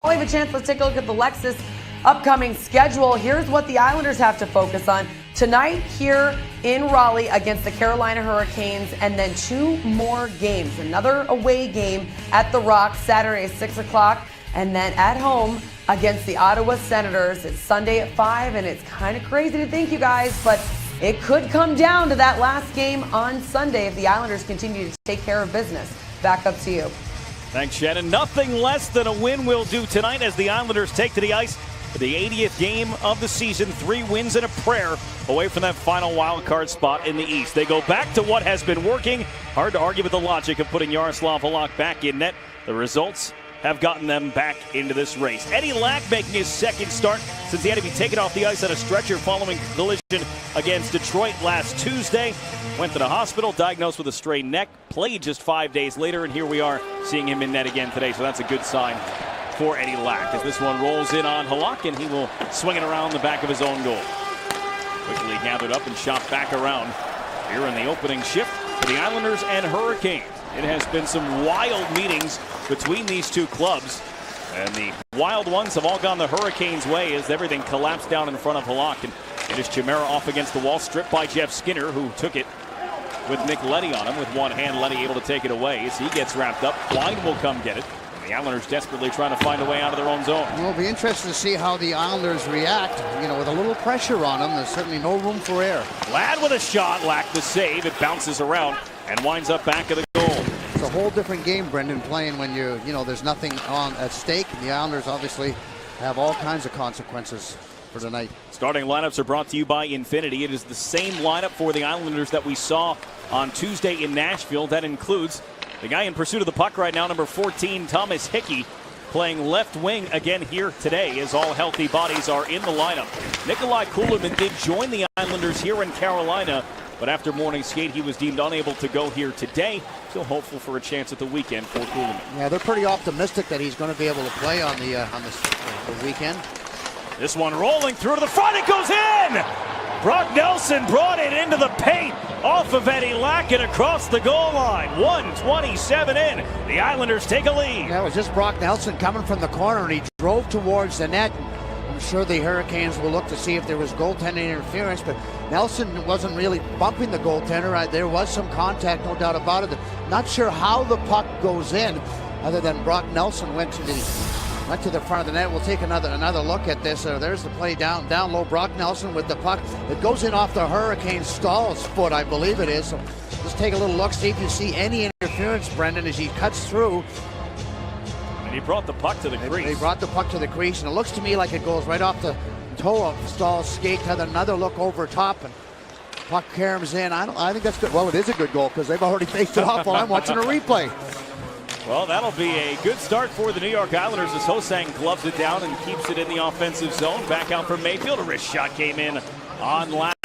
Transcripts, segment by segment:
We'll have a chance. Let's take a look at the Lexus upcoming schedule. Here's what the Islanders have to focus on tonight here in Raleigh against the Carolina Hurricanes, and then 2 more games. Another away game at the Rock Saturday at 6 o'clock, and then at home against the Ottawa Senators. It's Sunday at 5, and it's kind of crazy to think, you guys, but it could come down to that last game on Sunday if the Islanders continue to take care of business. Back up to you. Thanks, Shannon. Nothing less than a win will do tonight as the Islanders take to the ice for the 80th game of the season. 3 wins and a prayer away from that final wild card spot in the East. They go back to what has been working. Hard to argue with the logic of putting Yaroslav Halak back in net. The results have gotten them back into this race. Eddie Lack making his second start since he had to be taken off the ice on a stretcher following collision against Detroit last Tuesday. Went to the hospital, diagnosed with a strained neck, played just 5 days later, and here we are seeing him in net again today. So that's a good sign for Eddie Lack as this one rolls in on Halak, and he will swing it around the back of his own goal. Quickly gathered up and shot back around here in the opening shift for the Islanders and Hurricanes. It has been some wild meetings between these two clubs, and the wild ones have all gone the Hurricanes' way as everything collapsed down in front of Halak. And it is Chimera off against the wall, stripped by Jeff Skinner, who took it with Nick Leddy on him. With one hand, Leddy able to take it away as he gets wrapped up. Klein will come get it. The Islanders desperately trying to find a way out of their own zone. Well, it'll be interesting to see how the Islanders react. With a little pressure on them, there's certainly no room for error. Ladd with a shot, Lack the save. It bounces around and winds up back of the goal. It's a whole different game, Brendan, playing when there's nothing on at stake. The Islanders obviously have all kinds of consequences for tonight. Starting lineups are brought to you by Infinity. It is the same lineup for the Islanders that we saw on Tuesday in Nashville. That includes the guy in pursuit of the puck right now, number 14, Thomas Hickey, playing left wing again here today as all healthy bodies are in the lineup. Nikolai Kulemin did join the Islanders here in Carolina, but after morning skate, he was deemed unable to go here today. Still hopeful for a chance at the weekend for Kulemin. Yeah, they're pretty optimistic that he's going to be able to play on the weekend. This one rolling through to the front. It goes in! Brock Nelson brought it into the paint off of Eddie Lack and across the goal line. 1:27 in. The Islanders take a lead. That was just Brock Nelson coming from the corner, and he drove towards the net. I'm sure the Hurricanes will look to see if there was goaltending interference, but Nelson wasn't really bumping the goaltender. There was some contact, no doubt about it. Not sure how the puck goes in, other than Brock Nelson went to the front of the net. We'll take another look at this. There's the play down low. Brock Nelson with the puck. It goes in off the Hurricane Stahl's foot, I believe it is. So just take a little look, see if you see any interference, Brendan, as he cuts through. And he brought the puck to the crease. He brought the puck to the crease, and it looks to me like it goes right off the toe of Stahl's skate. Had another look over top, and puck caroms in. I think that's good. Well, it is a good goal because they've already faced it off while I'm watching a replay. Well, that'll be a good start for the New York Islanders as Hosang gloves it down and keeps it in the offensive zone. Back out from Mayfield. A wrist shot came in on Lack.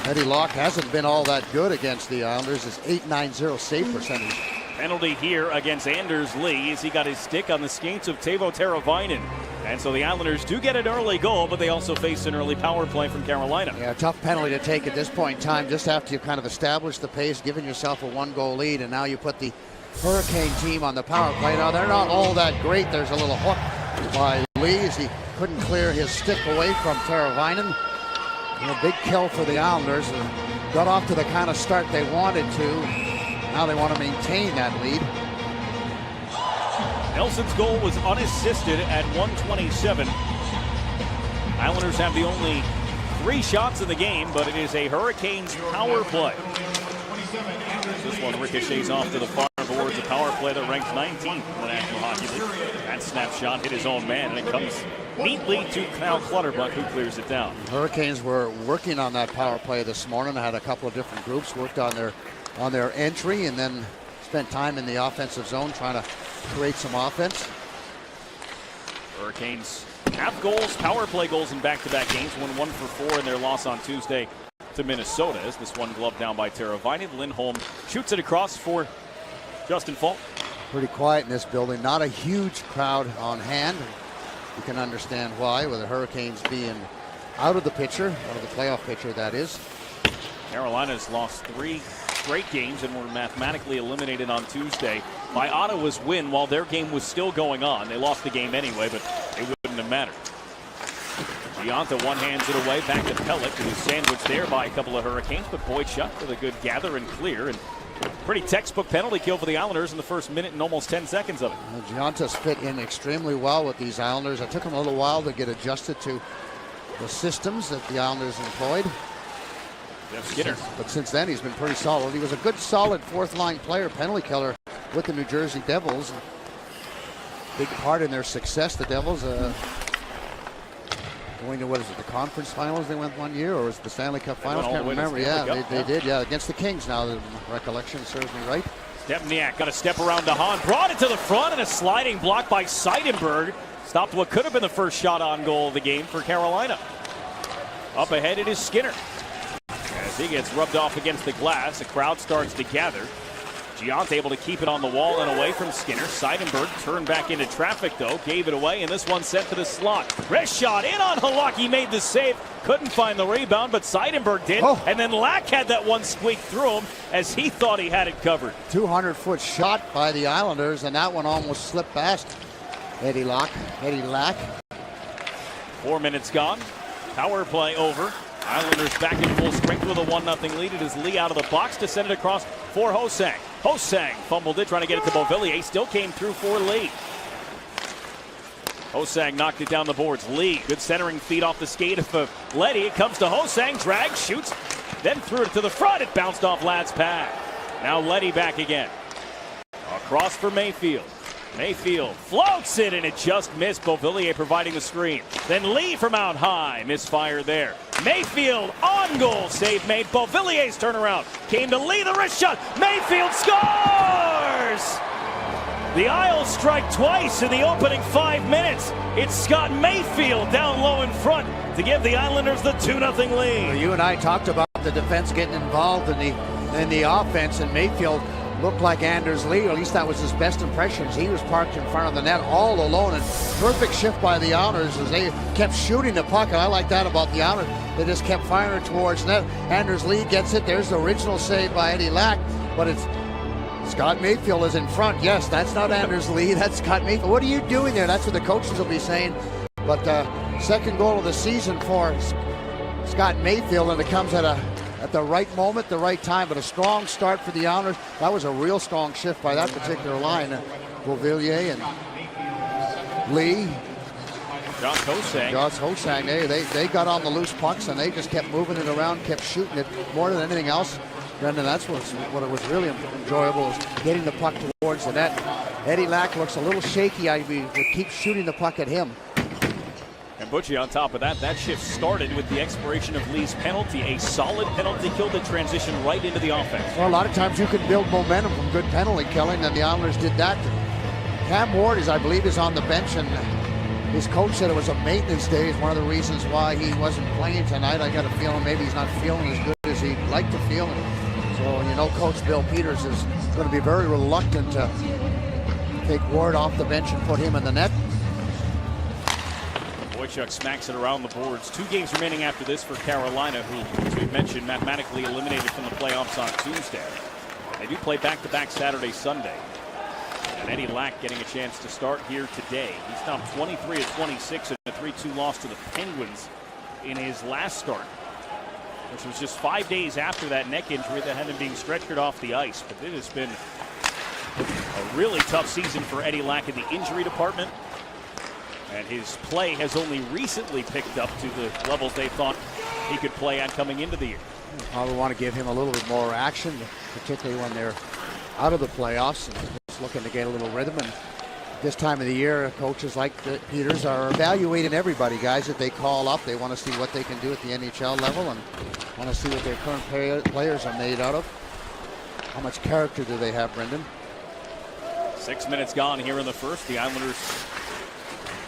Eddie Lack hasn't been all that good against the Islanders. His .890 save percentage. Penalty here against Anders Lee as he got his stick on the skates of Teuvo Teravainen. And so the Islanders do get an early goal, but they also face an early power play from Carolina. Yeah, tough penalty to take at this point in time, just after you kind of established the pace, giving yourself a 1-goal lead, and now you put the Hurricane team on the power play. Now, they're not all that great. There's a little hook by Lee as he couldn't clear his stick away from Teravainen. A big kill for the Islanders. Got off to the kind of start they wanted to. Now they want to maintain that lead. Nelson's goal was unassisted at 1:27. Islanders have the only 3 shots in the game, but it is a Hurricanes power play. This one ricochets off to the far boards. A power play that ranks 19th in the National Hockey League. That snapshot hit his own man, and it comes neatly to Kyle Clutterbuck, who clears it down. Hurricanes were working on that power play this morning. Had a couple of different groups worked on their entry, and then spent time in the offensive zone trying to create some offense. Hurricanes have goals, power play goals in back-to-back games. Won 1 for 4 in their loss on Tuesday to Minnesota. As this one gloved down by Teravainen. Lindholm shoots it across for Justin Falk. Pretty quiet in this building. Not a huge crowd on hand. You can understand why, with the Hurricanes being out of the picture, out of the playoff picture, that is. Carolina's lost 3 straight games and were mathematically eliminated on Tuesday by Ottawa's win while their game was still going on. They lost the game anyway, but to matter. Gianta one-hands it away, back to Pellick, who's sandwiched there by a couple of Hurricanes, but Boychuk with a good gather and clear. And pretty textbook penalty kill for the Islanders in the first minute and almost 10 seconds of it. Well, Gianta's fit in extremely well with these Islanders. It took him a little while to get adjusted to the systems that the Islanders employed. Jeff Skinner. But since then, he's been pretty solid. He was a good, solid fourth-line player, penalty killer with the New Jersey Devils. Big part in their success, the Devils. Going to, what is it, the conference finals they went one year, or was it the Stanley Cup finals? Can't remember. Yeah, they did, yeah, against the Kings now, the recollection serves me right. Stepniak got a step around DeHaan, brought it to the front, and a sliding block by Seidenberg stopped what could have been the first shot on goal of the game for Carolina. Up ahead it is Skinner. As he gets rubbed off against the glass, the crowd starts to gather. Giant able to keep it on the wall and away from Skinner. Seidenberg turned back into traffic, though, gave it away, and this one sent to the slot. Wrist shot in on Halak. He made the save. Couldn't find the rebound, but Seidenberg did. Oh. And then Lack had that one squeak through him as he thought he had it covered. 200-foot shot by the Islanders, and that one almost slipped past Eddie Lack. 4 minutes gone. Power play over. Islanders back in full strength with a 1-0 lead. It is Lee out of the box to send it across for Ho-Sang. Ho-Sang fumbled it, trying to get it to Beauvillier. Still came through for Lee. Ho-Sang knocked it down the boards. Lee, good centering feed off the skate of Leddy. It comes to Ho-Sang, drags, shoots, then threw it to the front. It bounced off Ladd's pad. Now Leddy back again. Across for Mayfield. Mayfield floats it, and it just missed. Beauvillier providing the screen. Then Lee from out high. Misfire there. Mayfield on goal. Save made. Beauvillier's turnaround. Came to Lee. The wrist shot. Mayfield scores! The Isles strike twice in the opening 5 minutes. It's Scott Mayfield down low in front to give the Islanders the 2-0 lead. Well, you and I talked about the defense getting involved in the offense, and Mayfield looked like Anders Lee, or at least that was his best impressions. He was parked in front of the net all alone, and perfect shift by the Islanders as they kept shooting the puck. And I like that about the Islanders. They just kept firing towards net. Anders Lee gets it. There's the original save by Eddie Lack, but it's Scott Mayfield is in front. Yes, that's not Anders Lee. That's Scott Mayfield. What are you doing there? That's what the coaches will be saying. But second goal of the season for Scott Mayfield, and it comes at the right moment, the right time, but a strong start for the Islanders. That was a real strong shift by that particular line. Beauvillier and Lee. Josh Ho-Sang, they got on the loose pucks, and they just kept moving it around, kept shooting it more than anything else. Brendan, that's what it was really enjoyable, is getting the puck towards the net. Eddie Lack looks a little shaky. I would keep shooting the puck at him. And Butchie on top of that, that shift started with the expiration of Lee's penalty. A solid penalty kill that transitioned right into the offense. Well, a lot of times you can build momentum from good penalty killing, and the Islanders did that. Cam Ward, I believe, is on the bench, and his coach said it was a maintenance day. It's one of the reasons why he wasn't playing tonight. I got a feeling maybe he's not feeling as good as he'd like to feel. So, you know, Coach Bill Peters is going to be very reluctant to take Ward off the bench and put him in the net. Boychuk smacks it around the boards. 2 games remaining after this for Carolina, who, as we mentioned, mathematically eliminated from the playoffs on Tuesday. They do play back-to-back Saturday, Sunday. And Eddie Lack getting a chance to start here today. He's now 23 of 26 in a 3-2 loss to the Penguins in his last start, which was just 5 days after that neck injury that had him being stretchered off the ice. But it has been a really tough season for Eddie Lack in the injury department. And his play has only recently picked up to the levels they thought he could play at coming into the year. Probably want to give him a little bit more action, particularly when they're out of the playoffs and just looking to get a little rhythm. And this time of the year, coaches like Peters are evaluating everybody, guys that they call up. They want to see what they can do at the NHL level and want to see what their current players are made out of. How much character do they have, Brendan? 6 minutes gone here in the first. The Islanders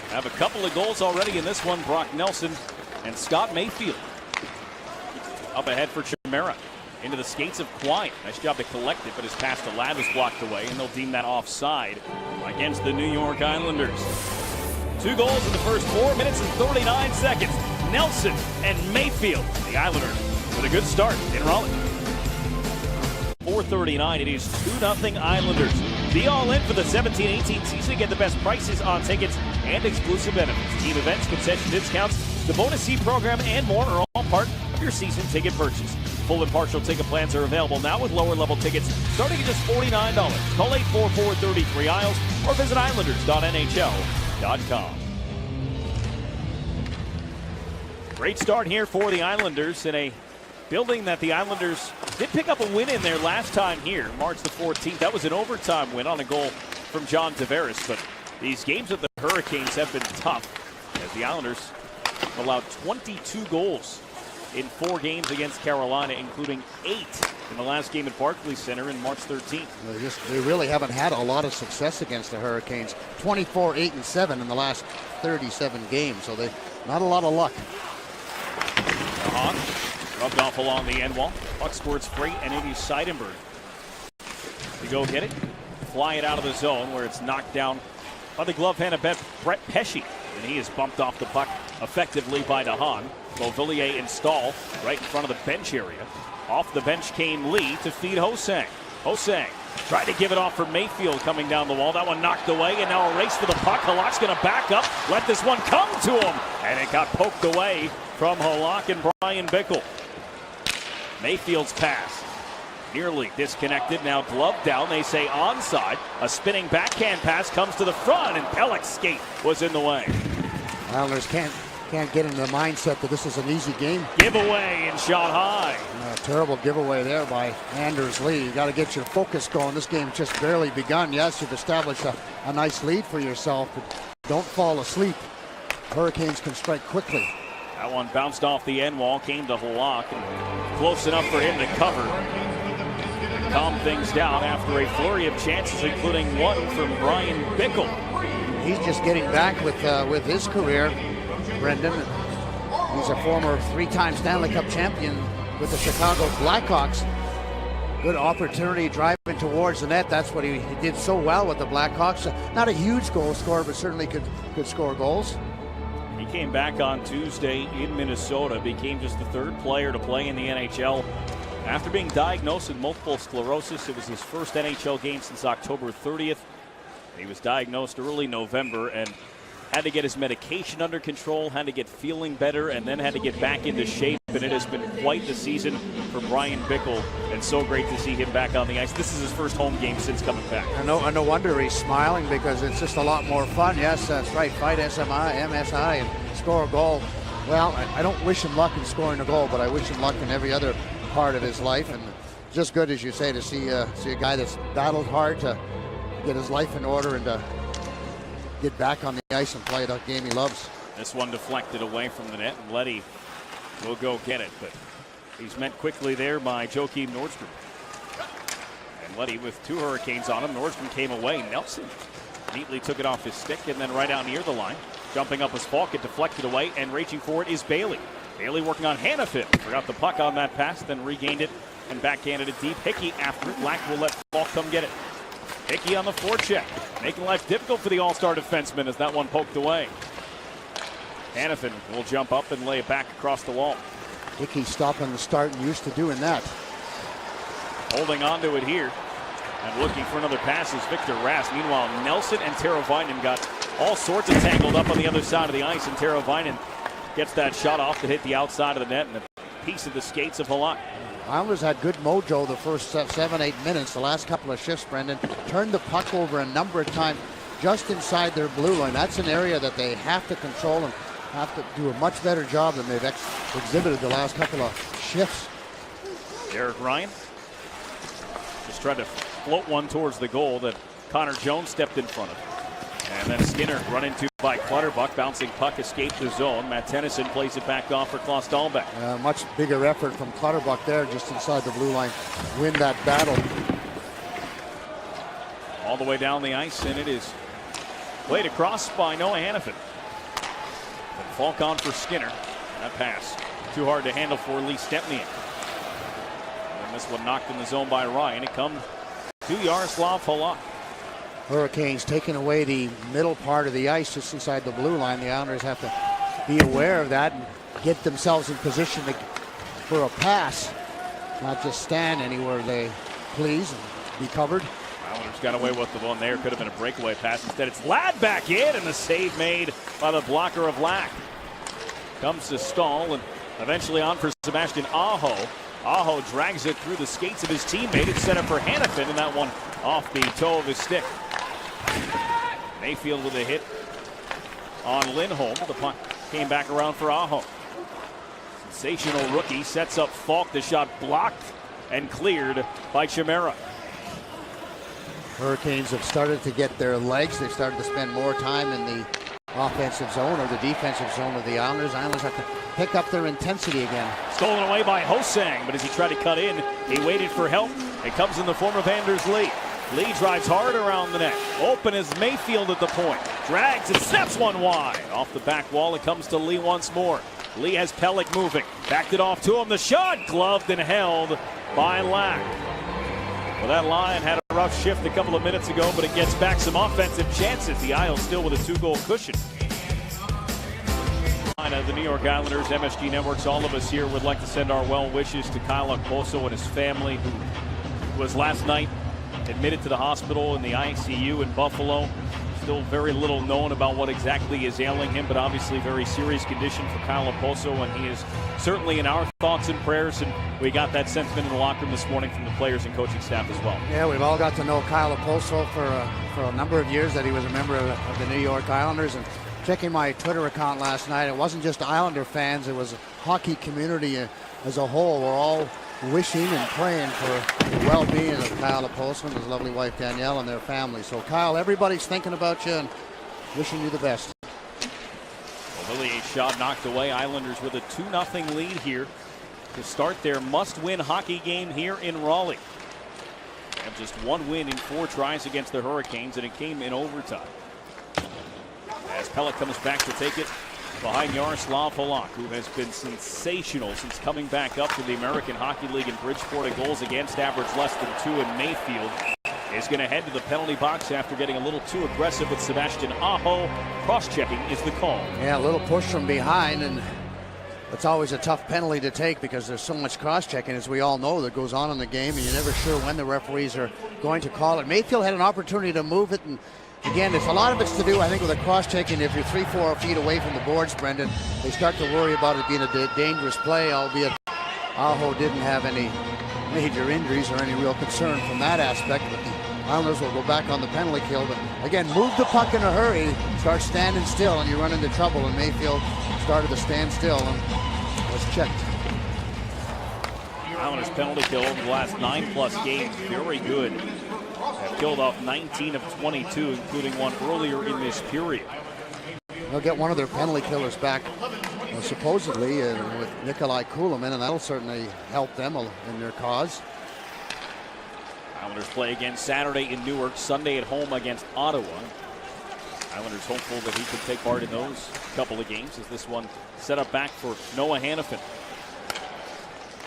have a couple of goals already in this one. Brock Nelson and Scott Mayfield. Up ahead for Chimera. Into the skates of Quine. Nice job to collect it, but his pass to Ladd was blocked away, and they'll deem that offside against the New York Islanders. 2 goals in the first 4 minutes and 39 seconds. Nelson and Mayfield. The Islanders with a good start in Raleigh. 4:39. It is 2-0 Islanders. Be all in for the 17-18 season. Get the best prices on tickets and exclusive benefits, team events, concession discounts, the bonus seat program, and more are all part of your season ticket purchase. Full and partial ticket plans are available now with lower level tickets starting at just $49. Call 844-33-ISLES or visit islanders.nhl.com. Great start here for the Islanders in a building that the Islanders did pick up a win in there last time here, March the 14th. That was an overtime win on a goal from John Tavares. But these games with the Hurricanes have been tough as the Islanders allowed 22 goals in 4 games against Carolina, including 8 in the last game at Barclays Center in March 13th. They really haven't had a lot of success against the Hurricanes. 24-8-7 in the last 37 games, so they not a lot of luck. Rubbed off along the end wall. Puck squirts free, and it is Seidenberg to go get it. Fly it out of the zone where it's knocked down by the glove hand of Brett Pesce. And he is bumped off the puck effectively by DeHaan. Beauvillier and Stahl right in front of the bench area. Off the bench came Lee to feed Ho-Sang. Ho-Sang tried to give it off for Mayfield coming down the wall. That one knocked away, and now a race for the puck. Halak's going to back up, let this one come to him. And it got poked away from Halak and Brian Bickle. Mayfield's pass nearly disconnected. Now glove down. They say onside. A spinning backhand pass comes to the front, and Pelech's skate was in the way. Islanders can't get into the mindset that this is an easy game. Giveaway and shot high. Terrible giveaway there by Anders Lee. You got to get your focus going. This game's just barely begun. Yes, you've established a nice lead for yourself, but don't fall asleep. Hurricanes can strike quickly. That one bounced off the end wall, came to Halak, and close enough for him to cover. Calm things down after a flurry of chances, including one from Brian Bickle. He's just getting back with his career, Brendan. He's a former 3-time Stanley Cup champion with the Chicago Blackhawks. Good opportunity driving towards the net. That's what he did so well with the Blackhawks. Not a huge goal scorer, but certainly could score goals. He came back on Tuesday in Minnesota, became just the 3rd player to play in the NHL. After being diagnosed with multiple sclerosis, it was his first NHL game since October 30th. He was diagnosed early November and had to get his medication under control, had to get feeling better, and then had to get back into shape. And it has been quite the season for Brian Bickle, and so great to see him back on the ice. This is his first home game since coming back. No wonder he's smiling, because it's just a lot more fun. Yes, that's right. Fight MSI, and score a goal. Well, I don't wish him luck in scoring a goal, but I wish him luck in every other part of his life. And just good, as you say, to see a guy that's battled hard to get his life in order and to get back on the ice and play the game he loves. This one deflected away from the net, and Leddy will go get it, but he's met quickly there by Joakim Nordstrom. And Leddy with 2 Hurricanes on him. Nordstrom came away. Nelson neatly took it off his stick and then right out near the line. Jumping up was Falk, it deflected away, and reaching for it is Bailey. Bailey working on Hanifin. Forgot the puck on that pass, then regained it and backhanded it deep. Hickey after it. Lack will let Falk come get it. Hickey on the forecheck, making life difficult for the all-star defenseman as that one poked away. Hanifin will jump up and lay it back across the wall. Hickey stopping the start and used to doing that. Holding on to it here and looking for another pass is Victor Rask. Meanwhile, Nelson and Teravainen got all sorts of tangled up on the other side of the ice, and Teravainen gets that shot off to hit the outside of the net and a piece of the skates of Halak. Islanders had good mojo the first 7-8 minutes. The last couple of shifts, Brendan, turned the puck over a number of times just inside their blue line. That's an area that they have to control and have to do a much better job than they've exhibited the last couple of shifts. Derek Ryan just tried to float one towards the goal that Connor Jones stepped in front of. And then Skinner run into by Clutterbuck. Bouncing puck escaped the zone. Matt Tennyson plays it back off for Klaus Dahlbeck. Much bigger effort from Clutterbuck there, just inside the blue line. Win that battle. All the way down the ice, and it is played across by Noah Hanifin. But Falk on for Skinner. That pass too hard to handle for Lee Stempniak. And this one knocked in the zone by Ryan. It comes to Yaroslav Halak. Hurricanes taking away the middle part of the ice just inside the blue line. The Islanders have to be aware of that and get themselves in position for a pass, not just stand anywhere they please and be covered. Islanders got away with the one there. Could have been a breakaway pass. Instead, it's Ladd back in, and the save made by the blocker of Lack. Comes to Stahl, and eventually on for Sebastian Aho. Aho drags it through the skates of his teammate. It's set up for Hanifin, and that one off the toe of his stick. Mayfield with a hit on Lindholm. The puck came back around for Aho. Sensational rookie sets up Falk. The shot blocked and cleared by Chimera. Hurricanes have started to get their legs. They've started to spend more time in the offensive zone or the defensive zone of the Islanders. Islanders have to pick up their intensity again. Stolen away by Hosang, but as he tried to cut in, he waited for help. It comes in the form of Anders Lee. Lee drives hard around the net. Open is Mayfield at the point. Drags and snaps one wide. Off the back wall, it comes to Lee once more. Lee has Pelech moving. Backed it off to him. The shot gloved and held by Lack. Well, that line had a rough shift a couple of minutes ago, but it gets back some offensive chances. The Isles still with a 2-goal cushion. The New York Islanders, MSG Networks, all of us here would like to send our well wishes to Kyle Okposo and his family, who was last night admitted to the hospital in the ICU in Buffalo. Still very little known about what exactly is ailing him, but obviously very serious condition for Kyle Okposo, and he is certainly in our thoughts and prayers, and we got that sentiment in the locker room this morning from the players and coaching staff as well. Yeah, we've all got to know Kyle Okposo for a number of years that he was a member of the New York Islanders, and checking my Twitter account last night, it wasn't just Islander fans, it was a hockey community as a whole. We're all wishing and praying for the well-being of Kyle Okposo and his lovely wife Danielle and their family. So Kyle, everybody's thinking about you and wishing you the best. Lillier shot knocked away. Islanders with a 2-0 lead here to start their must-win hockey game here in Raleigh. They have just one win in 4 tries against the Hurricanes, and it came in overtime. As Pelech comes back to take it behind Yaroslav Halak, who has been sensational since coming back up to the American Hockey League in Bridgeport. A goals against average less than 2, and Mayfield is going to head to the penalty box after getting a little too aggressive with Sebastian Aho. Cross-checking is the call. Yeah, a little push from behind, and it's always a tough penalty to take because there's so much cross-checking, as we all know, that goes on in the game, and you're never sure when the referees are going to call it. Mayfield had an opportunity to move it, and again, it's a lot of it's to do, I think, with the cross-checking. If you're 3-4 feet away from the boards, Brendan, they start to worry about it being a dangerous play, albeit Aho didn't have any major injuries or any real concern from that aspect. But the Islanders will go back on the penalty kill. But again, move the puck in a hurry, start standing still, and you run into trouble. And Mayfield started to stand still and was checked. Islanders penalty kill over the last 9+ games, very good. Have killed off 19 of 22, including one earlier in this period. They'll get one of their penalty killers back, supposedly, with Nikolai Kulemin, and that'll certainly help them in their cause. Islanders play again Saturday in Newark, Sunday at home against Ottawa. Islanders hopeful that he can take part in those couple of games, as this one set up back for Noah Hanifin.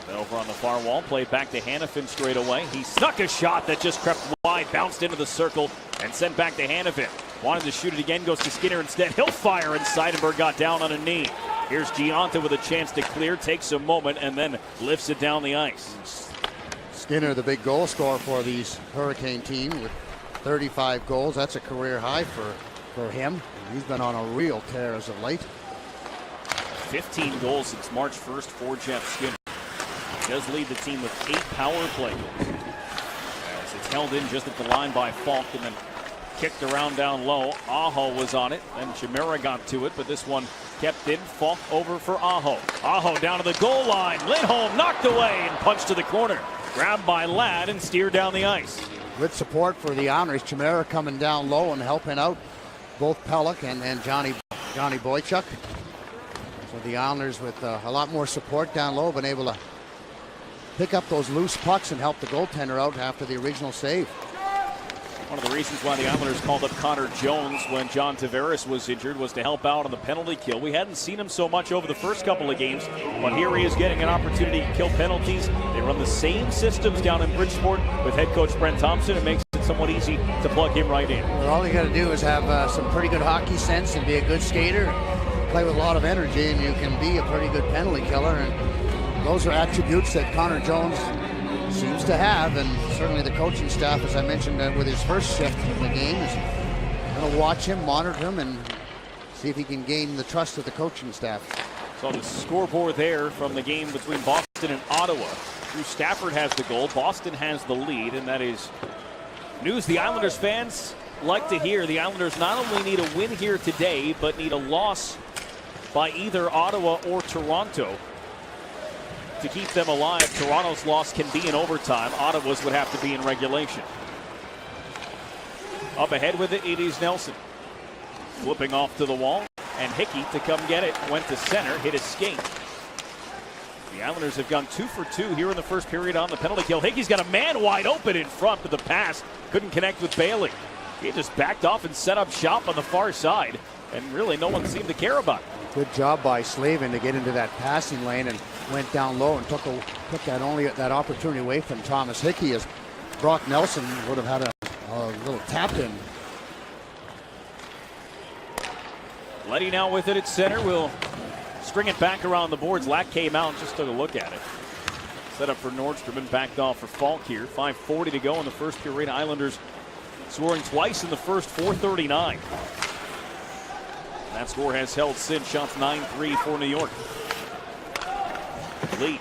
Then over on the far wall, played back to Hanifin straight away. He snuck a shot that just crept wide, bounced into the circle, and sent back to Hanifin. Wanted to shoot it again, goes to Skinner instead. He'll fire, and Seidenberg got down on a knee. Here's Giunta with a chance to clear, takes a moment, and then lifts it down the ice. Skinner, the big goal scorer for these Hurricane team, with 35 goals. That's a career high for him. He's been on a real tear as of late. 15 goals since March 1st for Jeff Skinner. He does lead the team with 8 power play goals. As it's held in just at the line by Falk and then kicked around down low. Aho was on it, and Chimera got to it, but this one kept in. Falk over for Aho. Aho down to the goal line. Lindholm knocked away and punched to the corner. Grabbed by Ladd and steered down the ice. Good support for the Islanders. Chimera coming down low and helping out both Pelech and Johnny Boychuk. So the Islanders with a lot more support down low, been able to pick up those loose pucks and help the goaltender out after the original save. One of the reasons why the Islanders called up Connor Jones when John Tavares was injured was to help out on the penalty kill. We hadn't seen him so much over the first couple of games, but here he is getting an opportunity to kill penalties. They run the same systems down in Bridgeport with head coach Brent Thompson. It makes it somewhat easy to plug him right in. Well, all you got to do is have some pretty good hockey sense and be a good skater, play with a lot of energy, and you can be a pretty good penalty killer. And those are attributes that Connor Jones Seems to have, and certainly the coaching staff, as I mentioned with his first shift in the game, is going to watch him, monitor him, and see if he can gain the trust of the coaching staff. So the scoreboard there from the game between Boston and Ottawa. Drew Stafford has the goal. Boston has the lead, and that is news the Islanders fans like to hear. The Islanders not only need a win here today, but need a loss by either Ottawa or Toronto to keep them alive. Toronto's loss can be in overtime. Ottawa's would have to be in regulation. Up ahead with it, it is Nelson. Flipping off to the wall, and Hickey to come get it. Went to center, hit a skate. The Islanders have gone 2 for 2 here in the first period on the penalty kill. Hickey's got a man wide open in front, but the pass couldn't connect with Bailey. He just backed off and set up shop on the far side, and really no one seemed to care about it. Good job by Slavin to get into that passing lane and went down low and took that opportunity away from Thomas Hickey, as Brock Nelson would have had a little tap in. Letty now with it at center. Will string it back around the boards. Lack came out and just took a look at it. Set up for Nordstrom and backed off for Falk here. 5:40 to go in the first period. Islanders scoring twice in the first. 4:39. That score has held since. Shots 9-3 for New York. Lee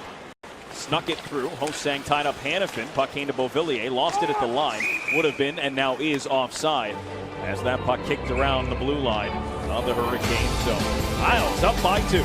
snuck it through. Ho-Sang tied up Hannafin. Puck came to Beauvillier. Lost it at the line. Would have been and now is offside as that puck kicked around the blue line of the Hurricanes. So Isles up by 2.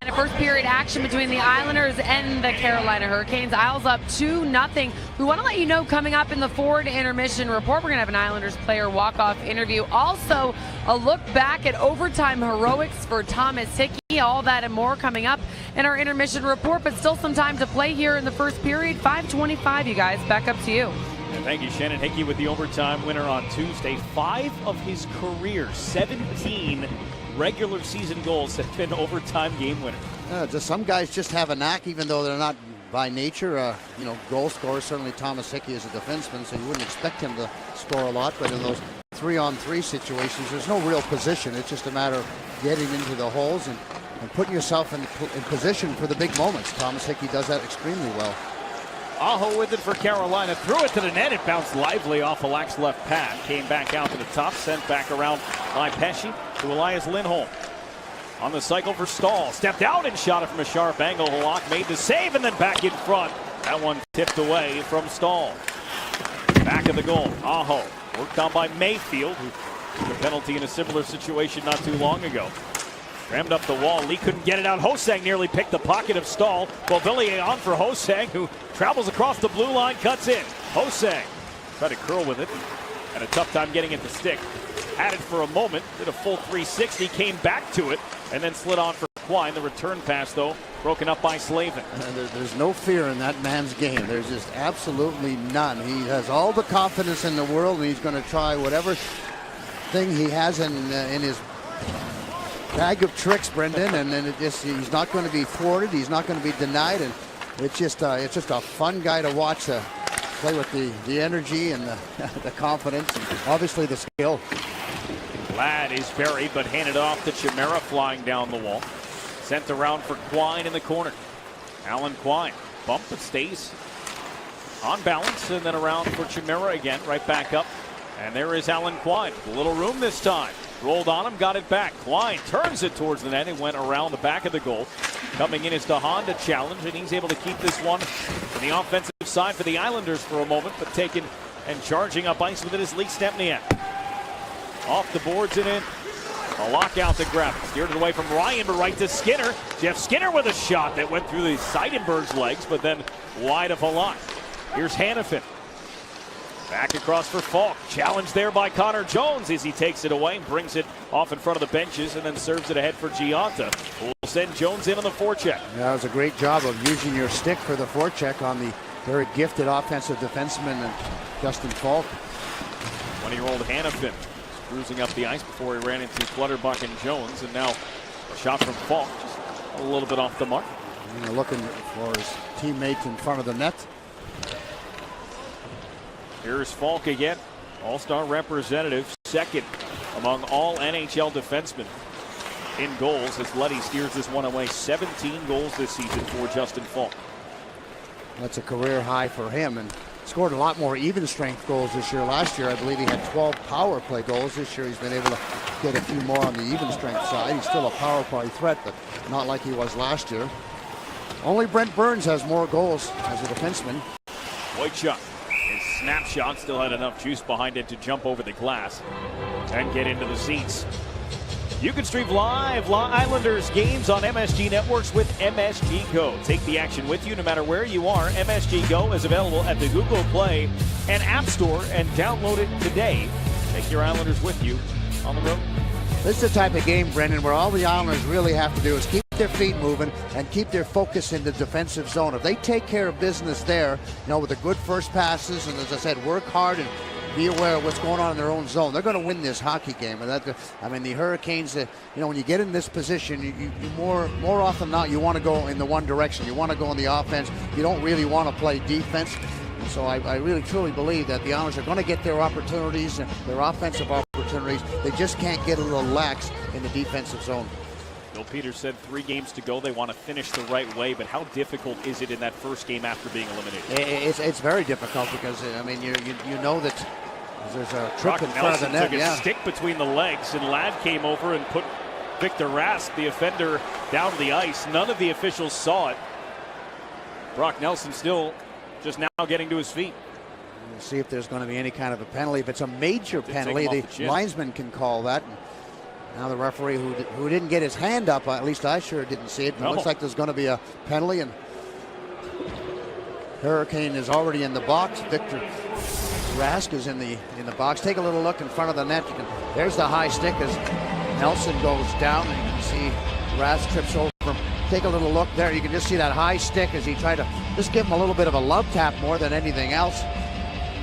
And a first period action between the Islanders and the Carolina Hurricanes. Isles up 2-0. We want to let you know, coming up in the forward intermission report, we're going to have an Islanders player walk-off interview. Also, a look back at overtime heroics for Thomas Hickey. All that and more coming up in our intermission report, but still some time to play here in the first period. 5:25, you guys. Back up to you. And thank you, Shannon. Hickey with the overtime winner on Tuesday. 5 of his career 17 regular season goals have been overtime game winners. Just some guys just have a knack, even though they're not by nature, goal scorers. Certainly Thomas Hickey is a defenseman, so you wouldn't expect him to score a lot. But in those 3-on-3 situations, there's no real position. It's just a matter of getting into the holes and putting yourself in position for the big moments. Thomas Hickey does that extremely well. Aho with it for Carolina. Threw it to the net. It bounced lively off Lack's left pad. Came back out to the top. Sent back around by Pesce to Elias Lindholm. On the cycle for Stahl. Stepped out and shot it from a sharp angle. Halak made the save and then back in front. That one tipped away from Stahl. Back of the goal. Aho. Worked on by Mayfield, who took a penalty in a similar situation not too long ago. Rammed up the wall. Lee couldn't get it out. Ho-Sang nearly picked the pocket of Stahl. Beauvillier on for Ho-Sang, who travels across the blue line, cuts in. Ho-Sang tried to curl with it. Had a tough time getting it to stick. Had it for a moment. Did a full 360. Came back to it. And then slid on for Quine. The return pass, though, broken up by Slavin. There's no fear in that man's game. There's just absolutely none. He has all the confidence in the world, and he's going to try whatever thing he has in his bag of tricks, Brendan, and then he's not going to be thwarted. He's not going to be denied, and it's just a fun guy to watch play with the energy and the confidence, and obviously the skill. Ladd is buried, but handed off to Chimera, flying down the wall. Sent around for Quine in the corner. Alan Quine, bump but stays on balance, and then around for Chimera again, right back up. And there is Alan Quine, a little room this time. Rolled on him, got it back. Quine turns it towards the net and went around the back of the goal. Coming in is DeHaan to challenge, and he's able to keep this one on the offensive side for the Islanders for a moment, but taken and charging up ice with it is Lee Stempniak. Off the boards and in. A lockout to grab it. Steered it away from Ryan, but right to Skinner. Jeff Skinner with a shot that went through the Seidenberg's legs, but then wide of Halak. Here's Hannafin. Back across for Falk. Challenged there by Connor Jones as he takes it away and brings it off in front of the benches and then serves it ahead for Giunta. We'll send Jones in on the forecheck. Yeah, that was a great job of using your stick for the forecheck on the very gifted offensive defenseman Justin Falk. 20-year-old Hannafin cruising up the ice before he ran into Clutterbuck and Jones, and now a shot from Falk, just a little bit off the mark. Looking for his teammate in front of the net. Here's Falk again, all-star representative, second among all NHL defensemen in goals as Letty steers this one away. 17 goals this season for Justin Falk. That's a career high for him, and scored a lot more even strength goals this year. Last year, I believe he had 12 power play goals. This year, he's been able to get a few more on the even strength side. He's still a power play threat, but not like he was last year. Only Brent Burns has more goals as a defenseman. Wojciech, his snapshot still had enough juice behind it to jump over the glass and get into the seats. You can stream live Islanders games on MSG Networks with MSG Go. Take the action with you no matter where you are. MSG Go is available at the Google Play and App Store, and download it today. Take your Islanders with you on the road. This is the type of game, Brendan, where all the Islanders really have to do is keep their feet moving and keep their focus in the defensive zone. If they take care of business there, with the good first passes, and as I said, work hard and be aware of what's going on in their own zone, they're going to win this hockey game. And the Hurricanes, when you get in this position, you more often than not, you want to go in the one direction. You want to go in the offense. You don't really want to play defense. And so I really truly believe that the Islanders are going to get their opportunities and their offensive opportunities. They just can't get a little lax in the defensive zone. Bill Peters said 3 games to go. They want to finish the right way, but how difficult is it in that first game after being eliminated? It's very difficult because, you know that there's a trip in front of the net. Took a stick between the legs, and Ladd came over and put Victor Rask, the offender, down to the ice. None of the officials saw it. Brock Nelson still just now getting to his feet. We'll see if there's going to be any kind of a penalty. If it's a major penalty, the linesman can call that. Now the referee who didn't get his hand up, at least I sure didn't see it. It looks like there's going to be a penalty, and Hurricane is already in the box. Victor Rask is in the box. Take a little look in front of the net. There's the high stick as Nelson goes down, and you can see Rask trips over him. Take a little look there. You can just see that high stick as he tried to just give him a little bit of a love tap more than anything else.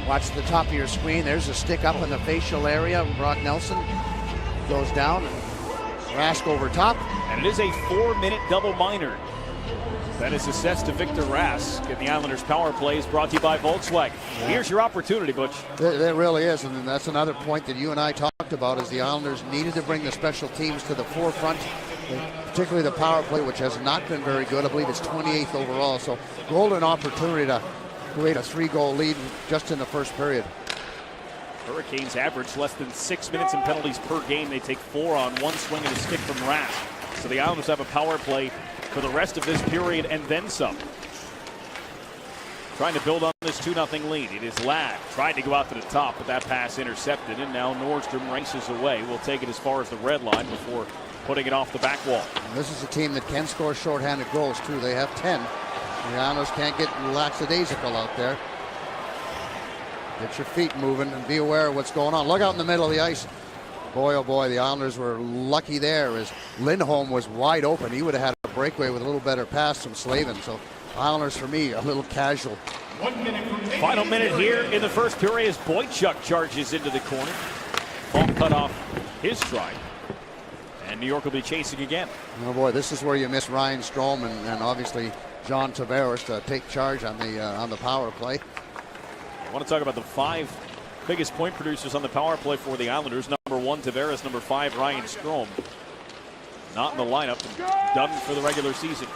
Watch the top of your screen. There's a stick up in the facial area. Brock Nelson goes down, and Rask over top. And it is a 4-minute double minor that is assessed to Victor Rask. And the Islanders power play is brought to you by Volkswagen. Yeah. Here's your opportunity, Butch. There really is, and that's another point that you and I talked about, is the Islanders needed to bring the special teams to the forefront, particularly the power play, which has not been very good. I believe it's 28th overall, so golden opportunity to create a 3-goal lead just in the first period. Hurricanes average less than 6 minutes in penalties per game. They take 4 on one swing and a stick from Rask. So the Islanders have a power play for the rest of this period and then some. Trying to build on this 2-0 lead. It is Ladd tried to go out to the top, but that pass intercepted, and now Nordstrom races away. We'll take it as far as the red line before putting it off the back wall. And this is a team that can score shorthanded goals too. They have 10. The Islanders can't get lackadaisical out there. Get your feet moving and be aware of what's going on. Look out in the middle of the ice. Boy, oh boy, the Islanders were lucky there as Lindholm was wide open. He would have had a breakaway with a little better pass from Slavin. So Islanders, for me, a little casual. 1 minute. Final minute here in the first period as Wojciech charges into the corner. Ball cut off his stride. And New York will be chasing again. Oh boy, this is where you miss Ryan Strome and obviously John Tavares to take charge on the power play. I want to talk about the 5 biggest point producers on the power play for the Islanders. Number 1, Tavares. Number 5, Ryan Strome. Not in the lineup. Done for the regular season.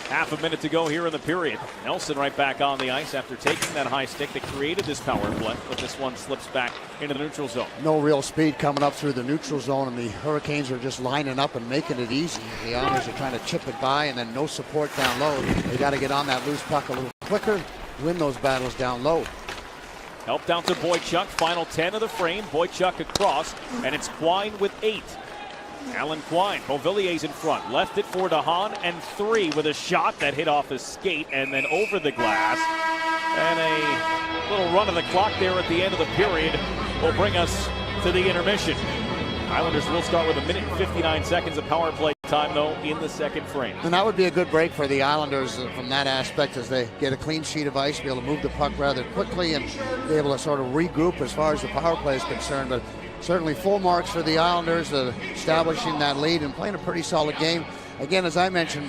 Half a minute to go here in the period. Nelson right back on the ice after taking that high stick that created this power play, but this one slips back into the neutral zone. No real speed coming up through the neutral zone, and the Hurricanes are just lining up and making it easy. The Islanders are trying to chip it by, and then no support down low. They got to get on that loose puck a little quicker, win those battles down low. Help down to Wojciech, final 10 of the frame. Wojciech across, and it's Quine with 8. Alan Quine, Beauvillier's in front, left it for DeHaan, and 3 with a shot that hit off his skate and then over the glass. And a little run of the clock there at the end of the period will bring us to the intermission. Islanders will start with 1 minute and 59 seconds of power play time, though, in the second frame. And that would be a good break for the Islanders from that aspect, as they get a clean sheet of ice, be able to move the puck rather quickly and be able to sort of regroup as far as the power play is concerned. But certainly full marks for the Islanders, establishing that lead and playing a pretty solid game. Again, as I mentioned,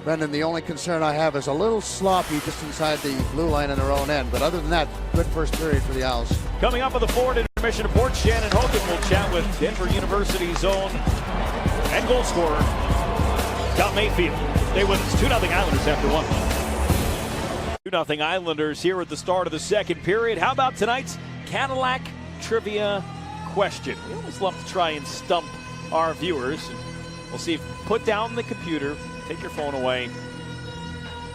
Brendan, the only concern I have is a little sloppy just inside the blue line in their own end. But other than that, good first period for the Owls. Coming up on the forward intermission report, Shannon Hogan will chat with Denver University's own and goal scorer, Scott Mayfield. Stay with us. 2-0 Islanders after one. 2-0 Islanders here at the start of the second period. How about tonight's Cadillac trivia question? We always love to try and stump our viewers. We'll see if put down the computer, take your phone away.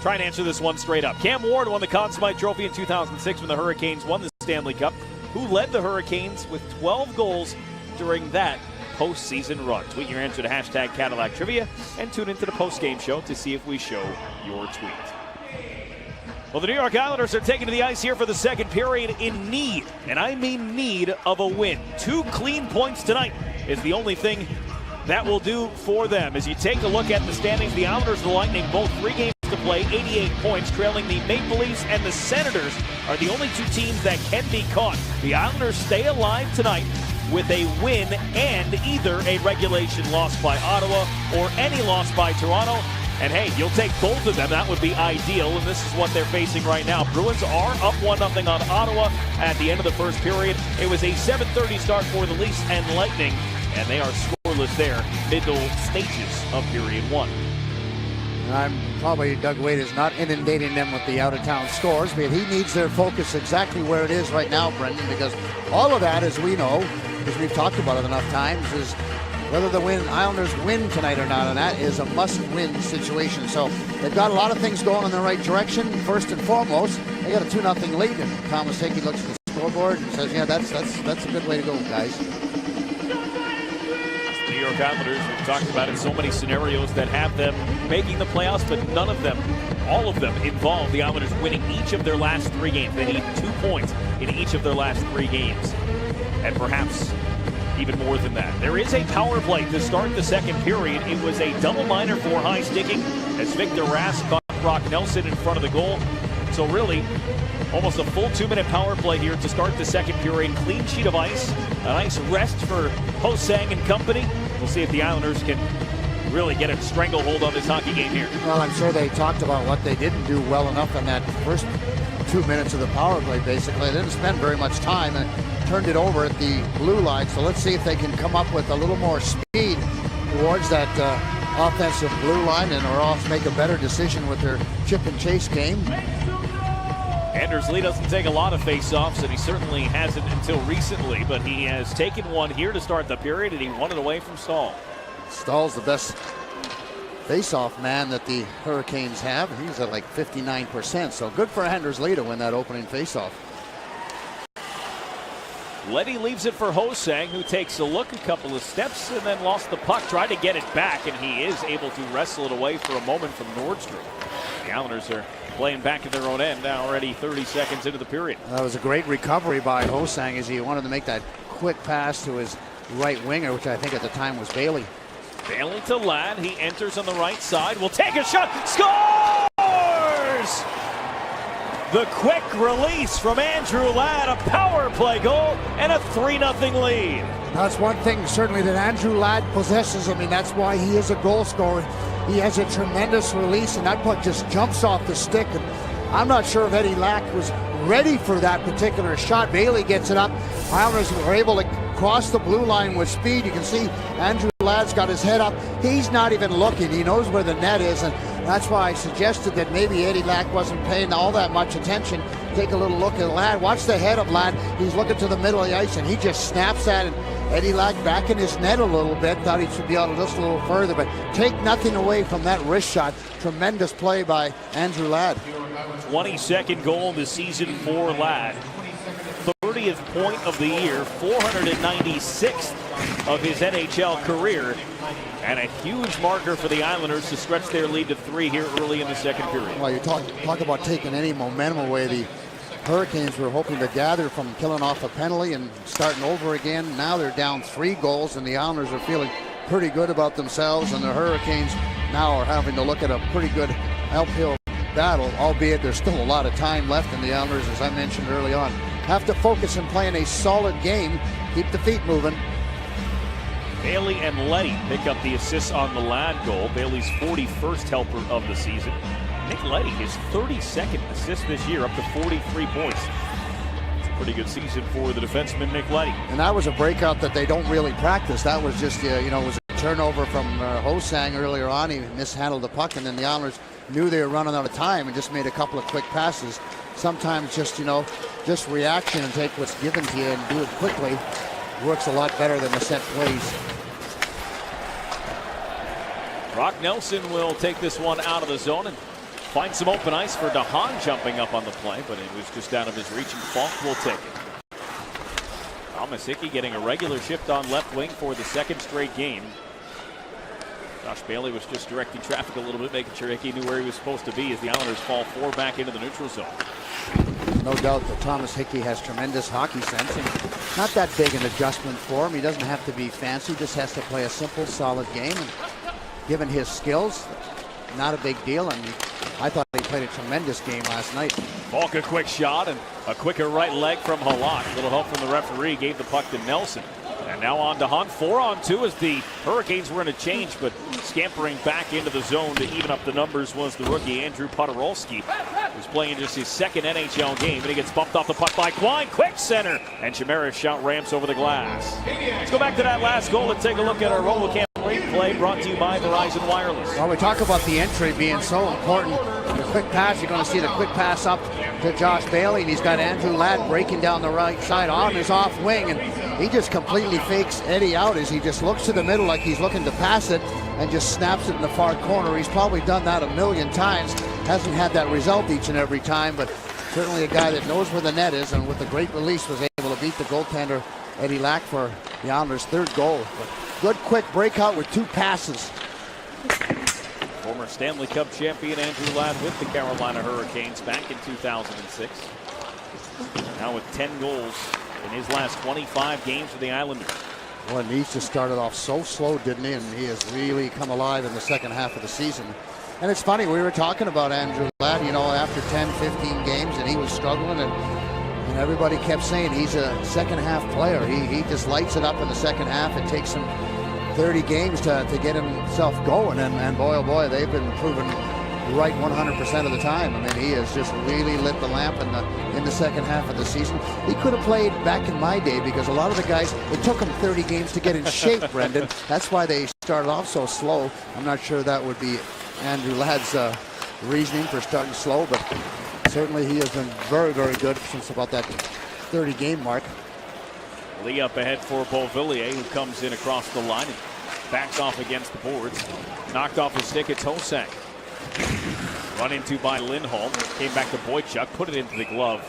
Try and answer this one straight up. Cam Ward won the Conn Smythe Trophy in 2006 when the Hurricanes won the Stanley Cup. Who led the Hurricanes with 12 goals during that postseason run? Tweet your answer to hashtag Cadillac Trivia and tune into the post-game show to see if we show your tweet. Well, the New York Islanders are taking to the ice here for the second period in need, and I mean need of a win. 2 clean points tonight is the only thing that will do for them. As you take a look at the standings, the Islanders and the Lightning both 3 games to play, 88 points, trailing the Maple Leafs and the Senators are the only 2 teams that can be caught. The Islanders stay alive tonight with a win and either a regulation loss by Ottawa or any loss by Toronto. And hey, you'll take both of them. That would be ideal, and this is what they're facing right now. Bruins are up 1-0 on Ottawa at the end of the first period. It was a 7:30 start for the Leafs and Lightning, and they are scoreless there, middle stages of period 1. I'm probably, Doug Wade is not inundating them with the out-of-town scores, but he needs their focus exactly where it is right now, Brendan, because all of that, as we know, because we've talked about it enough times, is whether the Islanders win tonight or not, and that is a must-win situation. So they've got a lot of things going in the right direction. First and foremost, they got a 2-0 lead, and Thomas Hickey looks at the scoreboard and says, yeah, that's a good way to go, guys. New York Islanders, we've talked about in so many scenarios that have them making the playoffs, but none of them, all of them, involve the Islanders winning each of their last 3 games. They need 2 points in each of their last 3 games, and perhaps even more than that. There is a power play to start the second period. It was a double minor for high sticking as Victor Rask caught Brock Nelson in front of the goal. So really, almost a full 2-minute power play here to start the second period. Clean sheet of ice, a nice rest for Ho-Sang and company. We'll see if the Islanders can really get a stranglehold on this hockey game here. Well, I'm sure they talked about what they didn't do well enough in that first 2 minutes of the power play, basically. They didn't spend very much time and turned it over at the blue line. So let's see if they can come up with a little more speed towards that offensive blue line, and or else make a better decision with their chip and chase game. Anders Lee doesn't take a lot of face-offs, and he certainly hasn't until recently, but he has taken one here to start the period, and he won it away from Stahl. Stahl's the best face-off man that the Hurricanes have. He's at like 59%, so good for Anders Lee to win that opening face-off. Leddy leaves it for Ho-Sang, who takes a look, a couple of steps, and then lost the puck. Tried to get it back, and he is able to wrestle it away for a moment from Nordstrom. The Islanders are playing back at their own end now, already 30 seconds into the period. That was a great recovery by Ho-Sang as he wanted to make that quick pass to his right winger, which I think at the time was Bailey. Bailey to Ladd. He enters on the right side. Will take a shot. Scores! The quick release from Andrew Ladd, a power play goal, and a 3-0 lead. That's one thing certainly that Andrew Ladd possesses. I mean, that's why he is a goal scorer. He has a tremendous release, and that puck just jumps off the stick. And I'm not sure if Eddie Lack was ready for that particular shot. Bailey gets it up. Islanders were able to cross the blue line with speed. You can see Andrew Ladd's got his head up. He's not even looking. He knows where the net is, and that's why I suggested that maybe Eddie Lack wasn't paying all that much attention. Take a little look at Ladd. Watch the head of Ladd. He's looking to the middle of the ice, and he just snaps at it. Eddie Lack back in his net a little bit. Thought he should be out just a little further, but take nothing away from that wrist shot. Tremendous play by Andrew Ladd. 22nd goal of the season for Ladd. 30th point of the year, 496th of his NHL career, and a huge marker for the Islanders to stretch their lead to 3 here early in the second period. Well, you talk about taking any momentum away. The Hurricanes were hoping to gather from killing off a penalty and starting over again. Now they're down 3 goals, and the Islanders are feeling pretty good about themselves, and the Hurricanes now are having to look at a pretty good uphill battle, albeit there's still a lot of time left, in the Islanders, as I mentioned early on, have to focus on playing a solid game, keep the feet moving. Bailey and Leddy pick up the assists on the Ladd goal. Bailey's 41st helper of the season. Nick Leddy, his 32nd assist this year, up to 43 points. It's a pretty good season for the defenseman Nick Leddy. And that was a breakout that they don't really practice. That was just, it was a turnover from Ho-Sang earlier on. He mishandled the puck, and then the Islanders knew they were running out of time and just made a couple of quick passes. Sometimes just, just reaction and take what's given to you and do it quickly works a lot better than the set plays. Brock Nelson will take this one out of the zone and find some open ice for DeHaan jumping up on the play, but it was just out of his reach, and Falk will take it. Thomas Hickey getting a regular shift on left wing for the second straight game. Josh Bailey was just directing traffic a little bit, making sure Hickey knew where he was supposed to be as the Islanders fall 4 back into the neutral zone. No doubt that Thomas Hickey has tremendous hockey sense, and not that big an adjustment for him. He doesn't have to be fancy, just has to play a simple, solid game. And given his skills, not a big deal, and I thought he played a tremendous game last night. Falk a quick shot and a quicker right leg from Halak. A little help from the referee, gave the puck to Nelson. And now on to Hunt, 4-on-2 as the Hurricanes were in a change, but scampering back into the zone to even up the numbers was the rookie Andrew Podorowski, who's playing just his second NHL game, and he gets bumped off the puck by Quine. Quick center, and Chimera shot ramps over the glass. Let's go back to that last goal and take a look at our RoboCam replay, brought to you by Verizon Wireless. Well, we talk about the entry being so important. The quick pass, you're going to see the quick pass up to Josh Bailey, and he's got Andrew Ladd breaking down the right side on his off wing, and he just completely fakes Eddie out as he just looks to the middle like he's looking to pass it and just snaps it in the far corner. He's probably done that a million times, hasn't had that result each and every time, but certainly a guy that knows where the net is, and with a great release was able to beat the goaltender Eddie Lack for the Islanders' third goal. But good quick breakout with 2 passes. Former Stanley Cup champion Andrew Ladd with the Carolina Hurricanes back in 2006. Now with 10 goals in his last 25 games for the Islanders. Well, Nice just started off so slow, didn't he? And he has really come alive in the second half of the season. And it's funny, we were talking about Andrew Ladd, after 10, 15 games, and he was struggling, and everybody kept saying he's a second half player. He just lights it up in the second half. It takes him 30 games to get himself going, and boy, oh boy, they've been proven right 100% of the time. I mean, he has just really lit the lamp in the second half of the season. He could have played back in my day, because a lot of the guys, it took them 30 games to get in shape, Brendan. That's why they started off so slow. I'm not sure that would be Andrew Ladd's reasoning for starting slow, but certainly he has been very, very good since about that 30-game mark. Lee up ahead for Beauvillier, who comes in across the line and backs off against the boards. Knocked off his stick, it's Ho-Sang. Run into by Lindholm. Came back to Boychuk, put it into the glove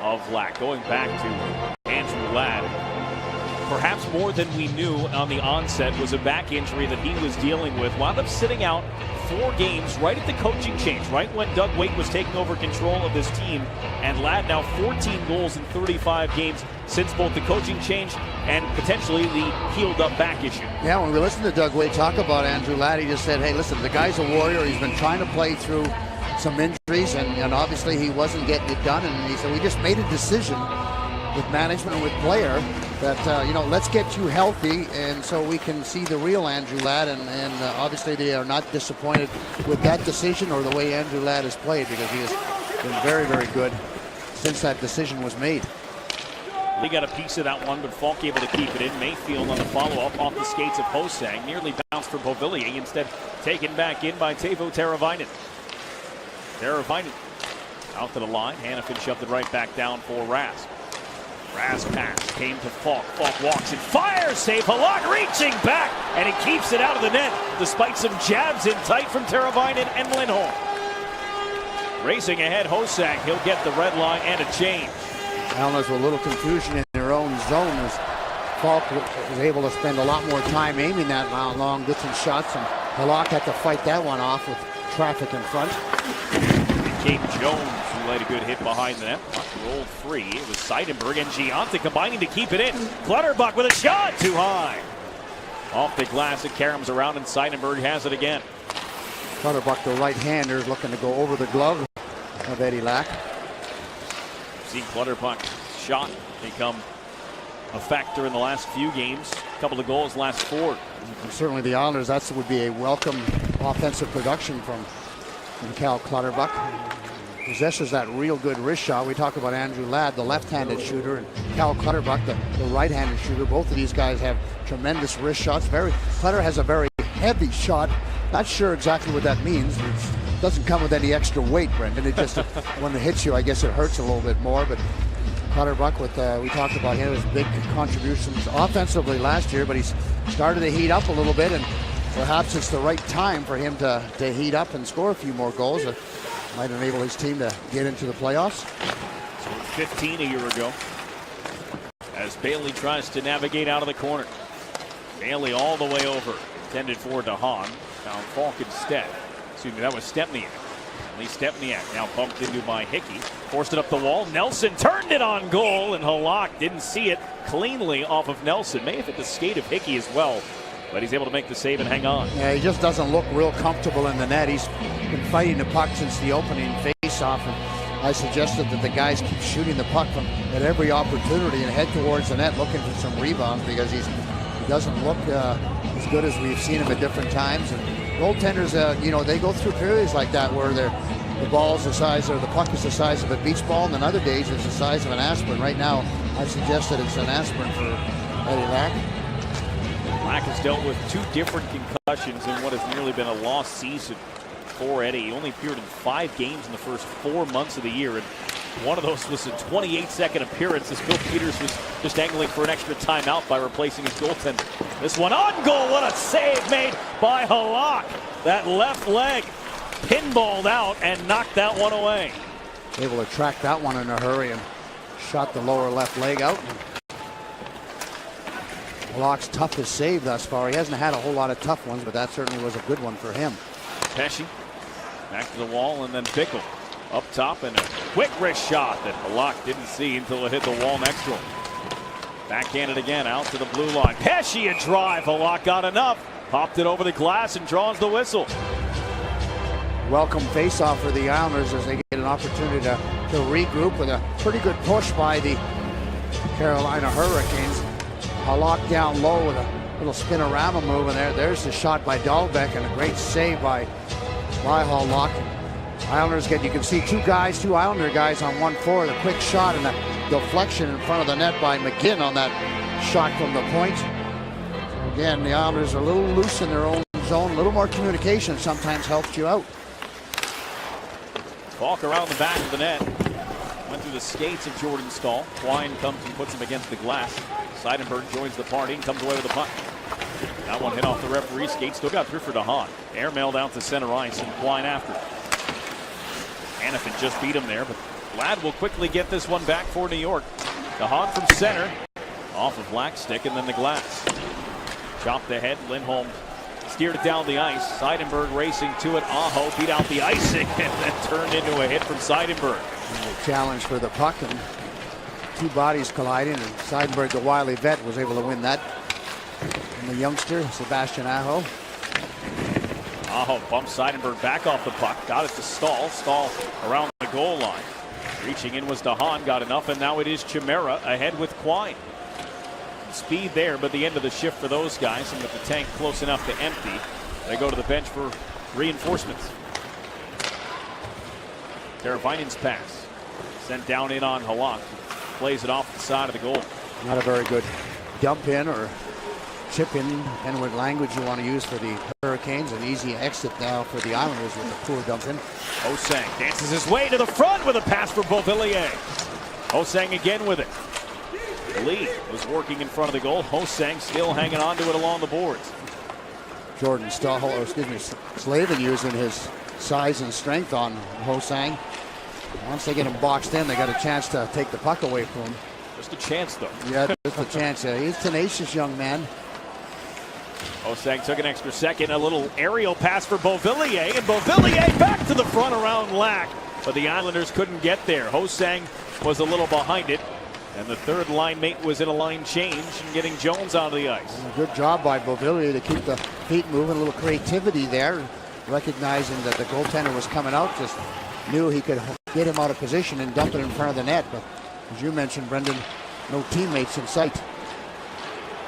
of Lack. Going back to Andrew Ladd. Perhaps more than we knew on the onset was a back injury that he was dealing with. Wound up sitting out 4 games right at the coaching change, right when Doug Waite was taking over control of this team. And Ladd now 14 goals in 35 games since both the coaching change and potentially the healed up back issue. Yeah, when we listened to Doug Waite talk about Andrew Ladd, he just said, hey, listen, the guy's a warrior. He's been trying to play through some injuries, and obviously he wasn't getting it done. And he said, we just made a decision with management and with player that, let's get you healthy, and so we can see the real Andrew Ladd, and obviously they are not disappointed with that decision or the way Andrew Ladd has played, because he has been very, very good since that decision was made. He got a piece of that one, but Falk able to keep it in. Mayfield on the follow-up off the skates of Ho-Sang. Nearly bounced for Beauvillier, instead taken back in by Teuvo Teravainen. Teravainen out to the line. Hanifin shoved it right back down for Rask. Rask pass came to Falk. Falk walks and fires. Save Halak reaching back, and he keeps it out of the net despite some jabs in tight from Teravainen and Lindholm. Racing ahead, Ho-Sang. He'll get the red line and a change. Islanders with a little confusion in their own zone as Falk was able to spend a lot more time aiming that long distance shots, and Halak had to fight that one off with traffic in front. Came Jones, who laid a good hit behind the net. Rolled free. It was Seidenberg and Giante combining to keep it in. Clutterbuck with a shot too high. Off the glass, it caroms around, and Seidenberg has it again. Clutterbuck, the right-hander, is looking to go over the glove of Eddie Lack. Seen Clutterbuck shot become a factor in the last few games. A couple of goals last 4. And certainly the Islanders, that would be a welcome offensive production from Cal Clutterbuck. possesses that real good wrist shot. We talk about Andrew Ladd, the left-handed shooter, and Cal Clutterbuck, the right-handed shooter. Both of these guys have tremendous wrist shots. Clutter has a very heavy shot. Not sure exactly what that means. It doesn't come with any extra weight, Brendan. It just, when it hits you, I guess it hurts a little bit more. But Clutterbuck, we talked about him, his big contributions offensively last year, but he's started to heat up a little bit, and perhaps it's the right time for him to heat up and score a few more goals. That might enable his team to get into the playoffs. 15 a year ago, as Bailey tries to navigate out of the corner. Bailey all the way over, intended for DeHaan. Found Falk instead. Excuse me, that was Stepniak. Lee Stepniak now bumped into by Hickey. Forced it up the wall. Nelson turned it on goal, and Halak didn't see it cleanly off of Nelson. May have hit the skate of Hickey as well, but he's able to make the save and hang on. Yeah, he just doesn't look real comfortable in the net. He's been fighting the puck since the opening face-off, and I suggested that the guys keep shooting the puck at every opportunity and head towards the net looking for some rebounds, because he doesn't look as good as we've seen him at different times. And goaltenders, they go through periods like that where the ball's the size, or the puck is the size of a beach ball, and then other days it's the size of an aspirin. Right now, I suggest that it's an aspirin for Eddie Lack. Lack has dealt with 2 different concussions in what has nearly been a lost season for Eddie. He only appeared in 5 games in the first 4 months of the year, and one of those was a 28-second appearance as Bill Peters was just angling for an extra timeout by replacing his goaltender. This one on goal. What a save made by Halak. That left leg pinballed out and knocked that one away. Able to track that one in a hurry and shot the lower left leg out. Halak's toughest save thus far. He hasn't had a whole lot of tough ones, but that certainly was a good one for him. Pesce back to the wall, and then Bickle up top, and a quick wrist shot that Halak didn't see until it hit the wall next to him. Backhanded again out to the blue line. Pesce a drive. Halak got enough. Popped it over the glass and draws the whistle. Welcome face-off for the Islanders as they get an opportunity to regroup with a pretty good push by the Carolina Hurricanes. Halak down low with a little spinorama move, and there's the shot by Dahlbeck, and a great save by Halak. Islanders you can see two Islander guys on 1-4. The quick shot and the deflection in front of the net by McGinn on that shot from the point. So again, the Islanders are a little loose in their own zone. A little more communication sometimes helps you out. Falk around the back of the net. Went through the skates of Jordan Staal. Quine comes and puts him against the glass. Seidenberg joins the party and comes away with the puck. That one hit off the referee's skate. Still got through for DeHaan. Airmailed out to center ice, and Quine after. Hanifin just beat him there, but Ladd will quickly get this one back for New York. DeHaan from center. Off of Blackstick, and then the glass. Chopped ahead. Lindholm steered it down the ice. Seidenberg racing to it. Aho beat out the icing and then turned into a hit from Seidenberg. Challenge for the puck, and two bodies colliding, and Seidenberg, the wily vet, was able to win that. And the youngster, Sebastian Aho. Aho bumps Seidenberg back off the puck. Got it to Staal. Staal around the goal line. Reaching in was DeHaan. Got enough, and now it is Chimera ahead with Quine. Speed there, but the end of the shift for those guys, and with the tank close enough to empty, they go to the bench for reinforcements. Teravainen's pass sent down in on Halak. Plays it off the side of the goal. Not a very good dump in or chip in, depending what language you want to use for the Hurricanes. An easy exit now for the Islanders with a poor dump in. Hosang dances his way to the front with a pass for Beauvillier. Hosang again with it. Lee was working in front of the goal. Hosang still hanging on to it along the boards. Jordan Staal, Slavin using his size and strength on Hosang. Once they get him boxed in, they got a chance to take the puck away from him. Just a chance, though. Yeah, just a chance. He's a tenacious young man. Hosang took an extra second. A little aerial pass for Beauvillier, and Beauvillier back to the front around Lack. But the Islanders couldn't get there. Hosang was a little behind it. And the third line mate was in a line change and getting Jones out of the ice. Good job by Beauvillier to keep the feet moving. A little creativity there, recognizing that the goaltender was coming out. Just knew he could get him out of position and dump it in front of the net. But as you mentioned, Brendan, no teammates in sight.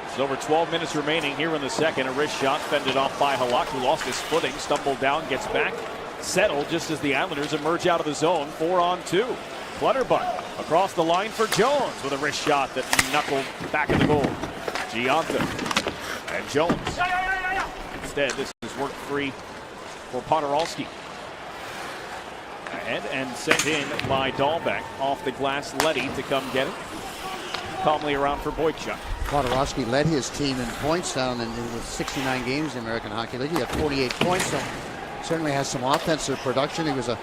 It's over 12 minutes remaining here in the second. A wrist shot fended off by Halak, who lost his footing, stumbled down, gets back, settle just as the Islanders emerge out of the zone. 4-on-2. Clutterbuck across the line for Jones with a wrist shot that knuckled back of the goal. Gianta and Jones. Instead, this is work free for Podorowski. Ahead and sent in by Dahlbeck. Off the glass, Leddy to come get it. Calmly around for Boychuk. Podorowski led his team in points down in 69 games in the American Hockey League. He had 48 points, so certainly has some offensive production. He was a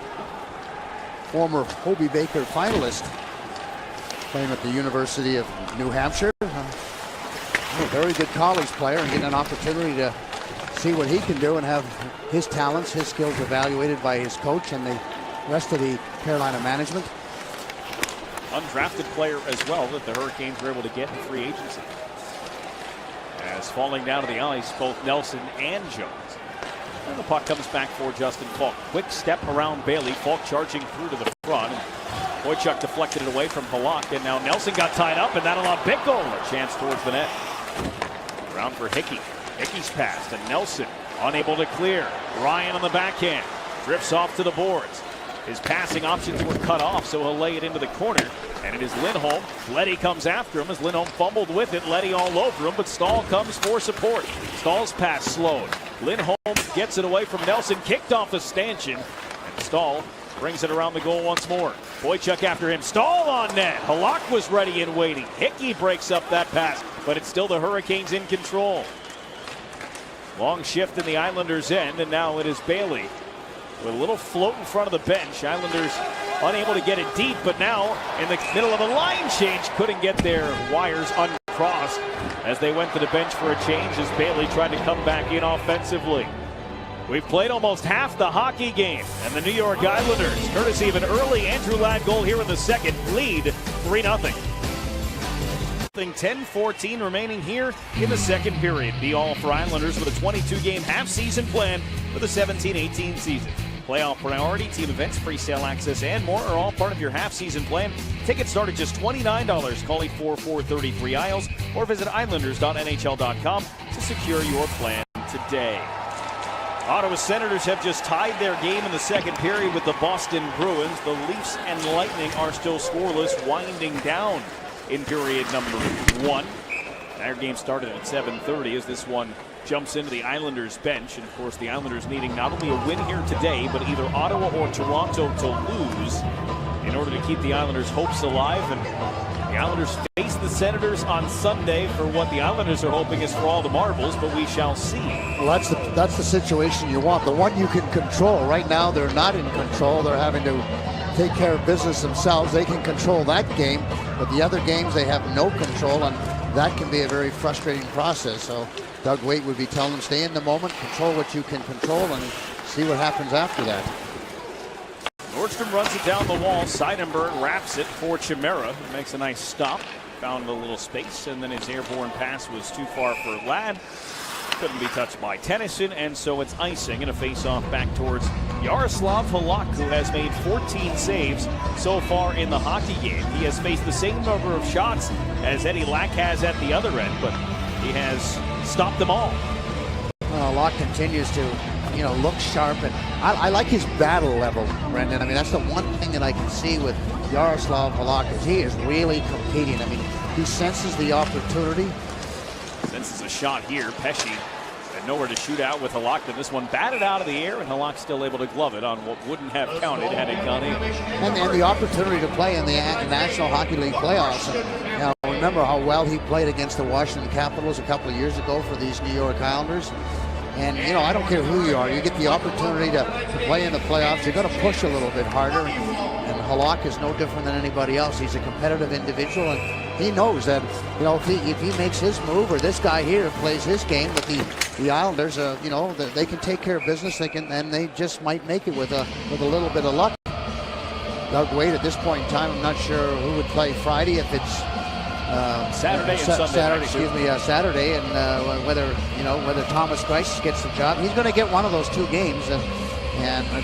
former Hobey Baker finalist, playing at the University of New Hampshire. A very good college player, and getting an opportunity to see what he can do and have his talents, his skills evaluated by his coach and the rest of the Carolina management. Undrafted player as well that the Hurricanes were able to get in free agency. As falling down to the ice, both Nelson and Jones. And the puck comes back for Justin Falk. Quick step around Bailey. Falk charging through to the front. Boychuk deflected it away from Halak, and now Nelson got tied up, and that'll allow Bickle a chance towards the net. Around for Hickey. Hickey's pass to Nelson. Unable to clear. Ryan on the backhand. Drifts off to the boards. His passing options were cut off, so he'll lay it into the corner. And it is Lindholm. Leddy comes after him as Lindholm fumbled with it. Leddy all over him, but Stahl comes for support. Stahl's pass slowed. Lindholm gets it away from Nelson, kicked off the stanchion. And Stahl brings it around the goal once more. Boychuk after him. Stahl on net. Halak was ready and waiting. Hickey breaks up that pass, but it's still the Hurricanes in control. Long shift in the Islanders' end, and now it is Bailey with a little float in front of the bench. Islanders unable to get it deep, but now in the middle of a line change, couldn't get their wires uncrossed as they went to the bench for a change as Bailey tried to come back in offensively. We've played almost half the hockey game, and the New York Islanders, courtesy of an early Andrew Ladd goal here in the second, lead 3-0. 10-14 remaining here in the second period. Be all for Islanders with a 22-game half-season plan for the 17-18 season. Playoff priority, team events, free sale access, and more are all part of your half-season plan. Tickets start at just $29. Call 844-33-ISLES or visit islanders.nhl.com to secure your plan today. Ottawa Senators have just tied their game in the second period with the Boston Bruins. The Leafs and Lightning are still scoreless, winding down in period number 1. Their game started at 7:30 as this one jumps into the Islanders bench. And of course the Islanders needing not only a win here today, but either Ottawa or Toronto to lose in order to keep the Islanders' hopes alive. And the Islanders face the Senators on Sunday for what the Islanders are hoping is for all the marbles, but we shall see. Well, that's the situation you want, the one you can control. Right now they're not in control. They're having to take care of business themselves. They can control that game, but the other games they have no control, and that can be a very frustrating process. So Doug Waite would be telling them, stay in the moment, control what you can control, and see what happens after that. Nordstrom runs it down the wall. Seidenberg wraps it for Chimera. Makes a nice stop. Found a little space, and then his airborne pass was too far for Ladd. Couldn't be touched by Tennyson, and so it's icing and a face-off back towards Yaroslav Halak, who has made 14 saves so far in the hockey game. He has faced the same number of shots as Eddie Lack has at the other end, but he has stopped them all. Halak continues to, look sharp, and I like his battle level, Brendan. I mean, that's the one thing that I can see with Yaroslav Halak is he is really competing. I mean, he senses the opportunity. Senses a shot here. Pesci had nowhere to shoot out with Halak. This one batted out of the air, and Halak still able to glove it on what wouldn't have counted had it gone in. And the opportunity to play in the National Hockey League playoffs. Remember how well he played against the Washington Capitals a couple of years ago for these New York Islanders. And, I don't care who you are. You get the opportunity to play in the playoffs. You're going to push a little bit harder. And Halak is no different than anybody else. He's a competitive individual, and he knows that, if he makes his move, or this guy here plays his game with the Islanders, they can take care of business. And they just might make it with a little bit of luck. Doug Waite, at this point in time, I'm not sure who would play Friday, if it's Saturday and Sunday. Saturday, and whether Thomas Greiss gets the job. He's going to get one of those two games, and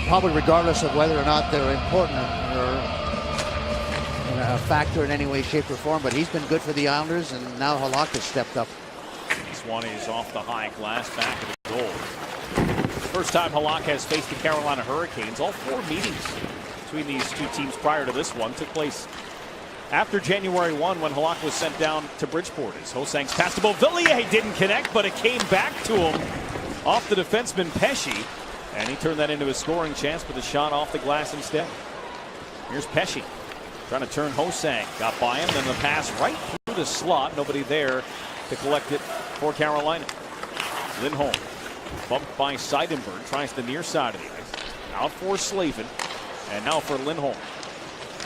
probably regardless of whether or not they're important or a factor in any way, shape, or form. But he's been good for the Islanders, and now Halak has stepped up. This one is off the high glass, back of the goal. First time Raliegh has faced the Carolina Hurricanes. All 4 meetings between these two teams prior to this one took place after January 1 when Raliegh was sent down to Bridgeport. As Hosang's pass to Beauvillier didn't connect, but it came back to him off the defenseman Pesce. And he turned that into a scoring chance with a shot off the glass instead. Here's Pesce trying to turn Hosang. Got by him, then the pass right through the slot. Nobody there to collect it for Carolina. Lindholm bumped by Seidenberg. Tries the near side of the ice. Out for Slavin. And now for Lindholm.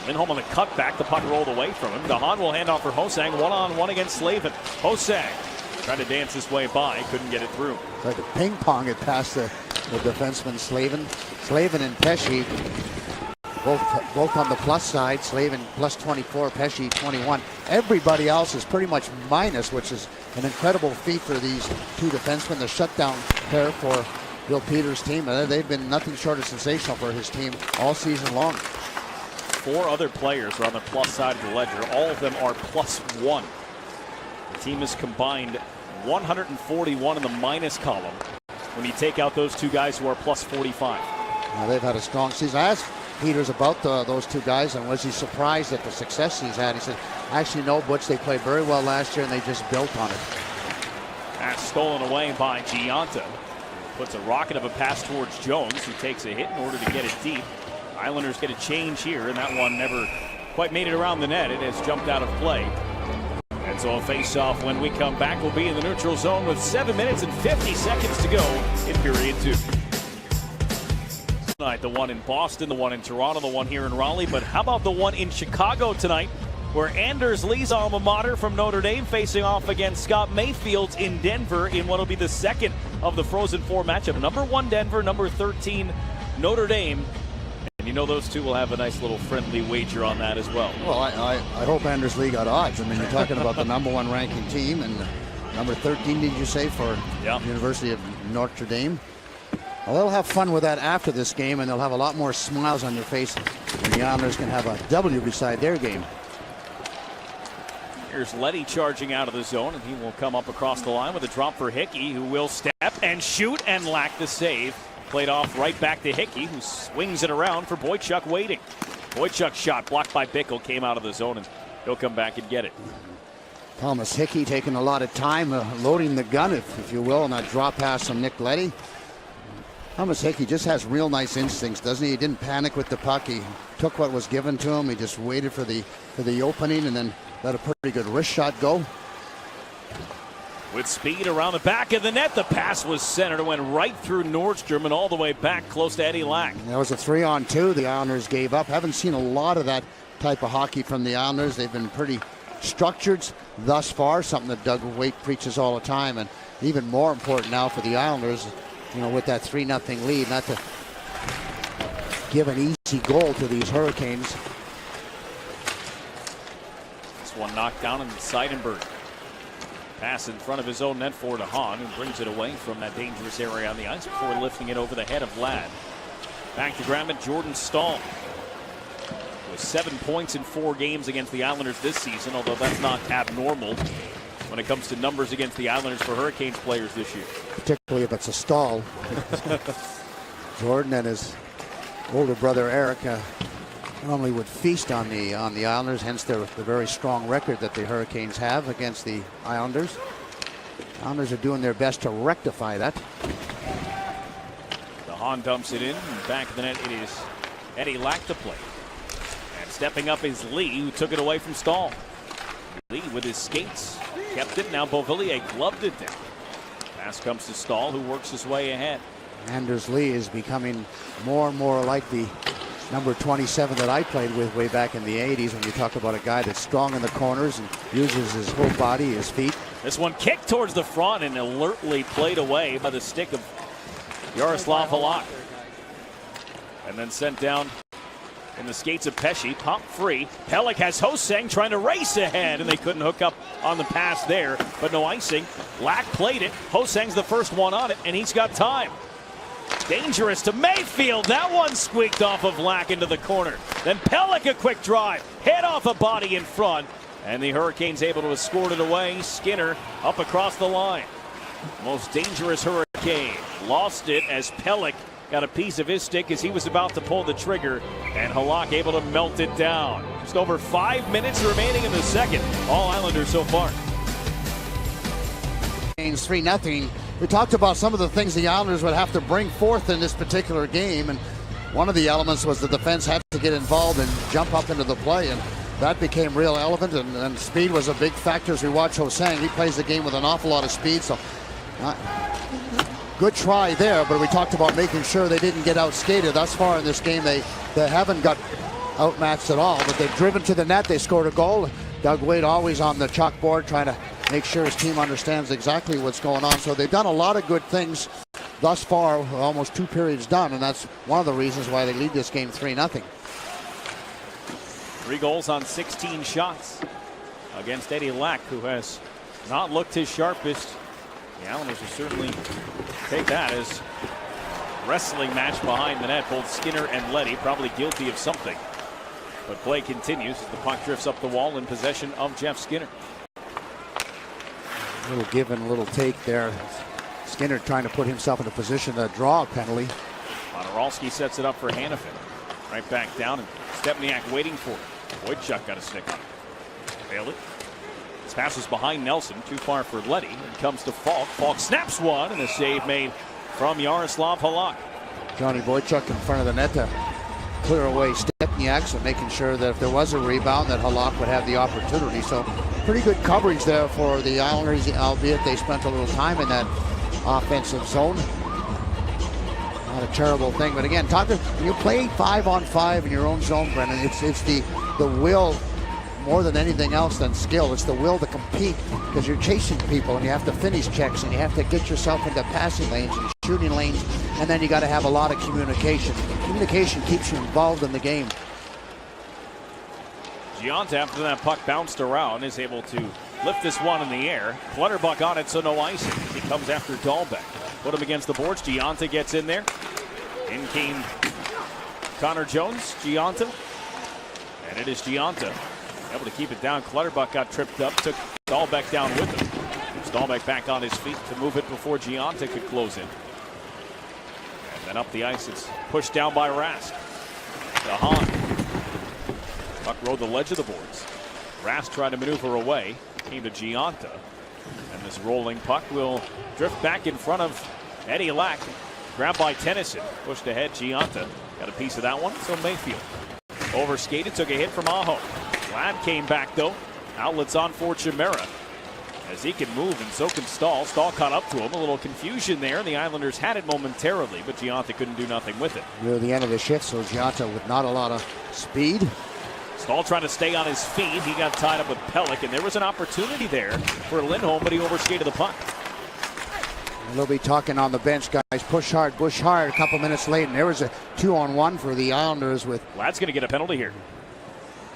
Lindholm on the cutback. The puck rolled away from him. DeHaan will hand off for Hosang. 1-on-1 against Slavin. Hosang trying to dance his way by. Couldn't get it through. It's like a ping pong. It passed the defenseman Slavin. Slavin and Pesce both on the plus side. Slavin plus 24, Pesce 21. Everybody else is pretty much minus, which is an incredible feat for these two defensemen. The shutdown pair for Bill Peters' team. They've been nothing short of sensational for his team all season long. 4 other players are on the plus side of the ledger. All of them are +1. The team has combined 141 in the minus column when you take out those 2 guys who are +45. They've had a strong season. I asked Peters about those 2 guys, and was he surprised at the success he's had? He said, actually, no, Butch, they played very well last year, and they just built on it. Pass stolen away by Gianta. Puts a rocket of a pass towards Jones, who takes a hit in order to get it deep. Islanders get a change here, and that one never quite made it around the net. It has jumped out of play. And so a face-off when we come back will be in the neutral zone with 7 minutes and 50 seconds to go in period 2. Tonight, the one in Boston, the one in Toronto, the one here in Raleigh. But how about the one in Chicago tonight, where Anders Lee's alma mater from Notre Dame facing off against Scott Mayfield's in Denver in what will be the second of the Frozen Four matchup. Number 1 Denver, number 13 Notre Dame. And you know those two will have a nice little friendly wager on that as well. Well, I hope Anders Lee got odds. I mean, you're talking about the number 1 ranking team and number 13, did you say, for University of Notre Dame? Well, they'll have fun with that after this game, and they'll have a lot more smiles on their face when the Islanders can have a W beside their game. Here's Leddy charging out of the zone, and he will come up across the line with a drop for Hickey, who will step and shoot and lack the save. Played off right back to Hickey, who swings it around for Boychuk waiting. Boychuk's shot blocked by Bickle, came out of the zone, and he'll come back and get it. Thomas Hickey taking a lot of time, loading the gun, if you will, on that drop pass from Nick Leddy. Thomas Hickey just has real nice instincts, doesn't he? He didn't panic with the puck. He took what was given to him. He just waited for the opening and then let a pretty good wrist shot go. With speed around the back of the net, the pass was centered and went right through Nordstrom and all the way back close to Eddie Lack. That was a 3-on-2 the Islanders gave up. Haven't seen a lot of that type of hockey from the Islanders. They've been pretty structured thus far, something that Doug Waite preaches all the time, and even more important now for the Islanders, you know, with that 3-0 lead, not to give an easy goal to these Hurricanes. This one knocked down in Seidenberg. Pass in front of his own net for DeHaan, who brings it away from that dangerous area on the ice before lifting it over the head of Ladd. Back to ground at Jordan Staal. With 7 points in 4 games against the Islanders this season, although that's not abnormal when it comes to numbers against the Islanders for Hurricanes players this year. Particularly if it's a Staal. Jordan and his older brother Eric normally would feast on the Islanders, hence the very strong record that the Hurricanes have against the Islanders. Islanders are doing their best to rectify that. DeHaan dumps it in, and back of the net it is Eddie Lack to play. And stepping up is Lee, who took it away from Staal. Lee with his skates kept it. Now Beauvillier gloved it down. Pass comes to Staal, who works his way ahead. Anders Lee is becoming more and more like the number 27 that I played with way back in the 80s, when you talk about a guy that's strong in the corners and uses his whole body, his feet. This one kicked towards the front and alertly played away by the stick of Jaroslav Halak. And then sent down in the skates of Pesce, pop free. Pelech has Hosang trying to race ahead, and they couldn't hook up on the pass there, but no icing. Lack played it. Hosang's the first one on it, and he's got time. Dangerous to Mayfield. That one squeaked off of Lack into the corner. Then Pelech a quick drive. Hit off a body in front. And the Hurricanes able to escort it away. Skinner up across the line. Most dangerous Hurricane lost it as Pelech got a piece of his stick as he was about to pull the trigger, and Halak able to melt it down. Just over 5 minutes remaining in the second. All Islanders so far. 3-0. We talked about some of the things the Islanders would have to bring forth in this particular game, and one of the elements was the defense had to get involved and jump up into the play, and that became real relevant, and speed was a big factor as we watch Ho-Sang. He plays the game with an awful lot of speed, so good try there, but we talked about making sure they didn't get outskated. Thus far in this game, they haven't got outmatched at all, but they've driven to the net. They scored a goal. Doug Wade always on the chalkboard trying to make sure his team understands exactly what's going on. So they've done a lot of good things thus far, almost 2 periods done, and that's one of the reasons why they lead this game 3-0. 3 goals on 16 shots against Eddie Lack, who has not looked his sharpest. The Islanders will certainly take that as wrestling match behind the net. Both Skinner and Leddy probably guilty of something. But play continues as the puck drifts up the wall in possession of Jeff Skinner. A little give and a little take there. Skinner trying to put himself in a position to draw a penalty. Wojciechowski sets it up for Hanifin. Right back down, and Stepniak waiting for it. Wojciech got a stick on it. Failed it. This pass is behind Nelson, too far for Leddy. And comes to Falk. Falk snaps one, and a save made from Yaroslav Halak. Johnny Wojciech in front of the net to clear away Stepniak, so making sure that if there was a rebound that Halak would have the opportunity. So pretty good coverage there for the Islanders, albeit they spent a little time in that offensive zone. Not a terrible thing, but again, when you play 5-on-5 in your own zone, Brendan, it's the will more than anything else than skill. It's the will to compete, because you're chasing people and you have to finish checks and you have to get yourself into passing lanes and shooting lanes, and then you got to have a lot of communication. Communication keeps you involved in the game. Gianta, after that puck bounced around, is able to lift this one in the air. Clutterbuck on it, so no icing. He comes after Dahlbeck. Put him against the boards. Gianta gets in there. In came Connor Jones. Gianta. And it is Gianta able to keep it down. Clutterbuck got tripped up, took Dahlbeck down with him. Dahlbeck back on his feet to move it before Gianta could close in. And then up the ice, it's pushed down by Rask. To Hahn. Puck rode the ledge of the boards. Rask tried to maneuver away. Came to Gianta. And this rolling puck will drift back in front of Eddie Lack. Grabbed by Tennyson. Pushed ahead. Gianta got a piece of that one. So Mayfield overskated. Took a hit from Aho. Ladd came back though. Outlets on for Chimera. As he can move and so can Stahl. Stahl caught up to him. A little confusion there. The Islanders had it momentarily, but Gianta couldn't do nothing with it. Near the end of the shift, so Gianta with not a lot of speed. Stahl trying to stay on his feet. He got tied up with Pelech, and there was an opportunity there for Lindholm, but he overskated the puck. And they'll be talking on the bench, guys. Push hard, push hard. A couple minutes late, and there was a 2-on-1 for the Islanders with. Ladd's going to get a penalty here.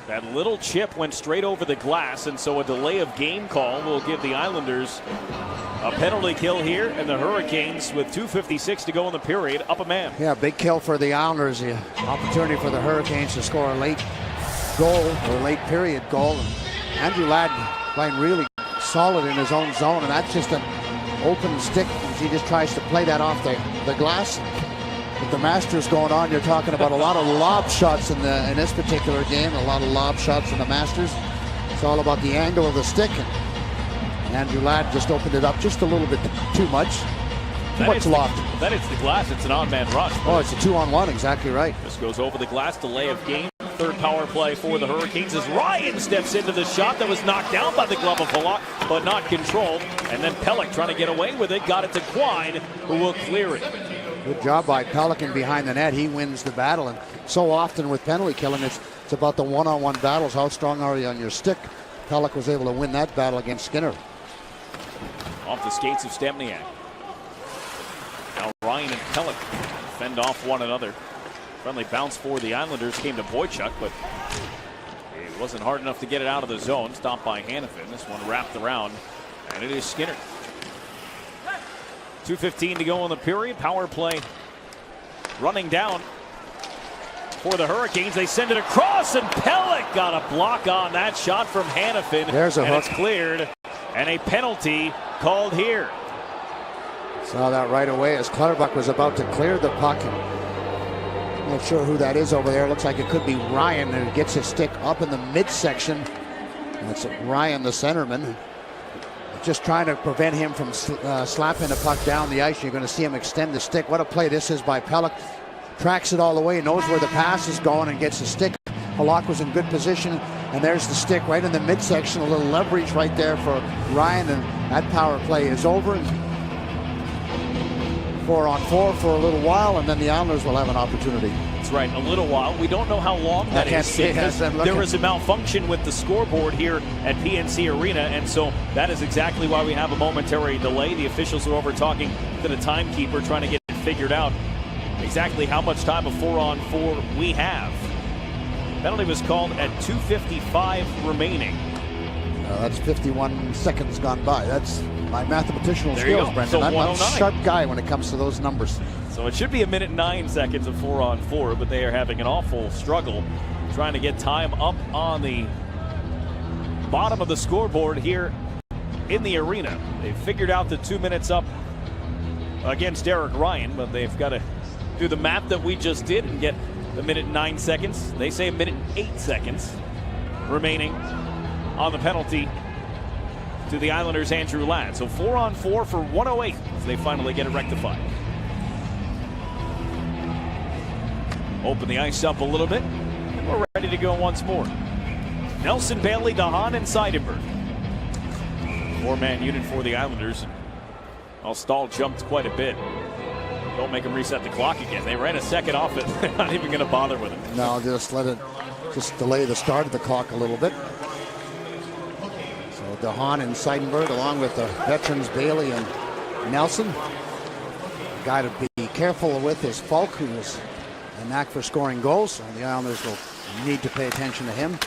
That little chip went straight over the glass, and so a delay of game call will give the Islanders a penalty kill here, and the Hurricanes, with 2:56 to go in the period, up a man. Yeah, big kill for the Islanders. The opportunity for the Hurricanes to score a late goal, or late period goal. And Andrew Ladd playing really solid in his own zone, and that's just an open stick as he just tries to play that off the glass. With the Masters going on, you're talking about a lot of lob shots in this particular game, a lot of lob shots in the Masters. It's all about the angle of the stick, and Andrew Ladd just opened it up just a little bit too much. Too much loft. That hits the glass, it's an odd man rush. Oh, it's a 2-on-1, exactly right. This goes over the glass, delay of game. Third power play for the Hurricanes as Ryan steps into the shot that was knocked down by the glove of Halak, but not controlled. And then Pelech trying to get away with it, got it to Quine, who will clear it. Good job by Pelican behind the net. He wins the battle, and so often with penalty killing, it's about the one-on-one battles. How strong are you on your stick? Pelech was able to win that battle against Skinner. Off the skates of Stempniak. Now Ryan and Pelech fend off one another. Friendly bounce for the Islanders came to Boychuk, but it wasn't hard enough to get it out of the zone. Stopped by Hanifin. This one wrapped around, and it is Skinner. 2:15 to go in the period. Power play running down for the Hurricanes. They send it across, and Pelech got a block on that shot from Hanifin. There's a and hook. It's cleared, and a penalty called here. Saw that right away as Clutterbuck was about to clear the puck. Not sure who that is over there. Looks like it could be Ryan, who gets his stick up in the midsection. That's Ryan, the centerman. Just trying to prevent him from slapping the puck down the ice. You're going to see him extend the stick. What a play this is by Pelech. Tracks it all the way, knows where the pass is going, and gets the stick. Halak was in good position, and there's the stick right in the midsection. A little leverage right there for Ryan, and that power play is over. 4-on-4 for a little while, and then the Islanders will have an opportunity. That's right, a little while. We don't know how long that is. There was a malfunction with the scoreboard here at PNC Arena, and so that is exactly why we have a momentary delay. The officials are over talking to the timekeeper, trying to get it figured out exactly how much time of 4-on-4 we have. Penalty was called at 2:55 remaining. That's 51 seconds gone by. That's my mathematician skills, Brendan. So I'm a sharp guy when it comes to those numbers. So it should be a minute 9 seconds of 4-on-4, but they are having an awful struggle trying to get time up on the bottom of the scoreboard here in the arena. They figured out the 2 minutes up against Derek Ryan, but they've got to do the math that we just did and get a minute 9 seconds. They say a minute 8 seconds remaining on the penalty to the Islanders' Andrew Ladd. So 4-on-4 for 108 as they finally get it rectified. Open the ice up a little bit, and we're ready to go once more. Nelson, Bailey, DeHaan, and Seidenberg. 4-man unit for the Islanders. Stahl jumped quite a bit. Don't make them reset the clock again. They ran a second off it. They're not even going to bother with it. No, just delay the start of the clock a little bit. So DeHaan and Seidenberg, along with the veterans Bailey and Nelson. The guy to be careful with is Falk, who has a knack for scoring goals. So the Islanders will need to pay attention to him.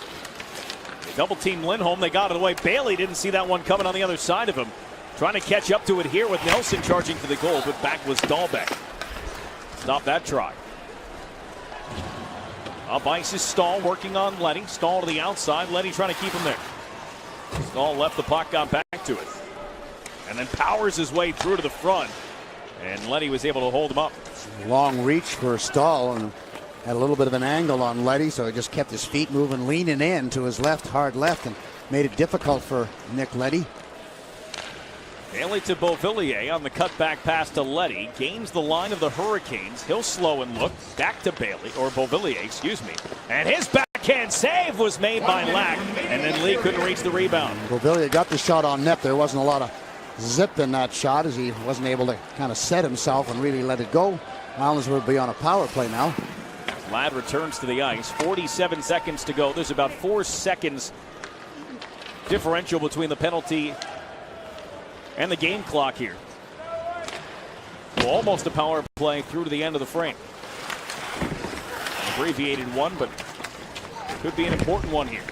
Double team Lindholm. They got it away. Bailey didn't see that one coming on the other side of him. Trying to catch up to it here with Nelson charging for the goal, but back was Dahlbeck. Stop that try. Up ice is Stahl working on Leddy. Stahl to the outside. Leddy trying to keep him there. Stahl left the puck, got back to it. And then powers his way through to the front. And Leddy was able to hold him up. Long reach for Stahl, and had a little bit of an angle on Leddy, so he just kept his feet moving, leaning in to his left, hard left, and made it difficult for Nick Leddy. Bailey to Beauvillier on the cutback pass to Leddy. Gains the line of the Hurricanes. He'll slow and look. Back to Bailey, or Beauvillier, excuse me. And his backhand save was made by Lack. And then Lee couldn't reach the rebound. Beauvillier got the shot on net. There wasn't a lot of zip in that shot as he wasn't able to kind of set himself and really let it go. Islanders will be on a power play now. Ladd returns to the ice. 47 seconds to go. There's about 4 seconds differential between the penalty and the game clock here. Well, almost a power play through to the end of the frame. An abbreviated one, but could be an important one here.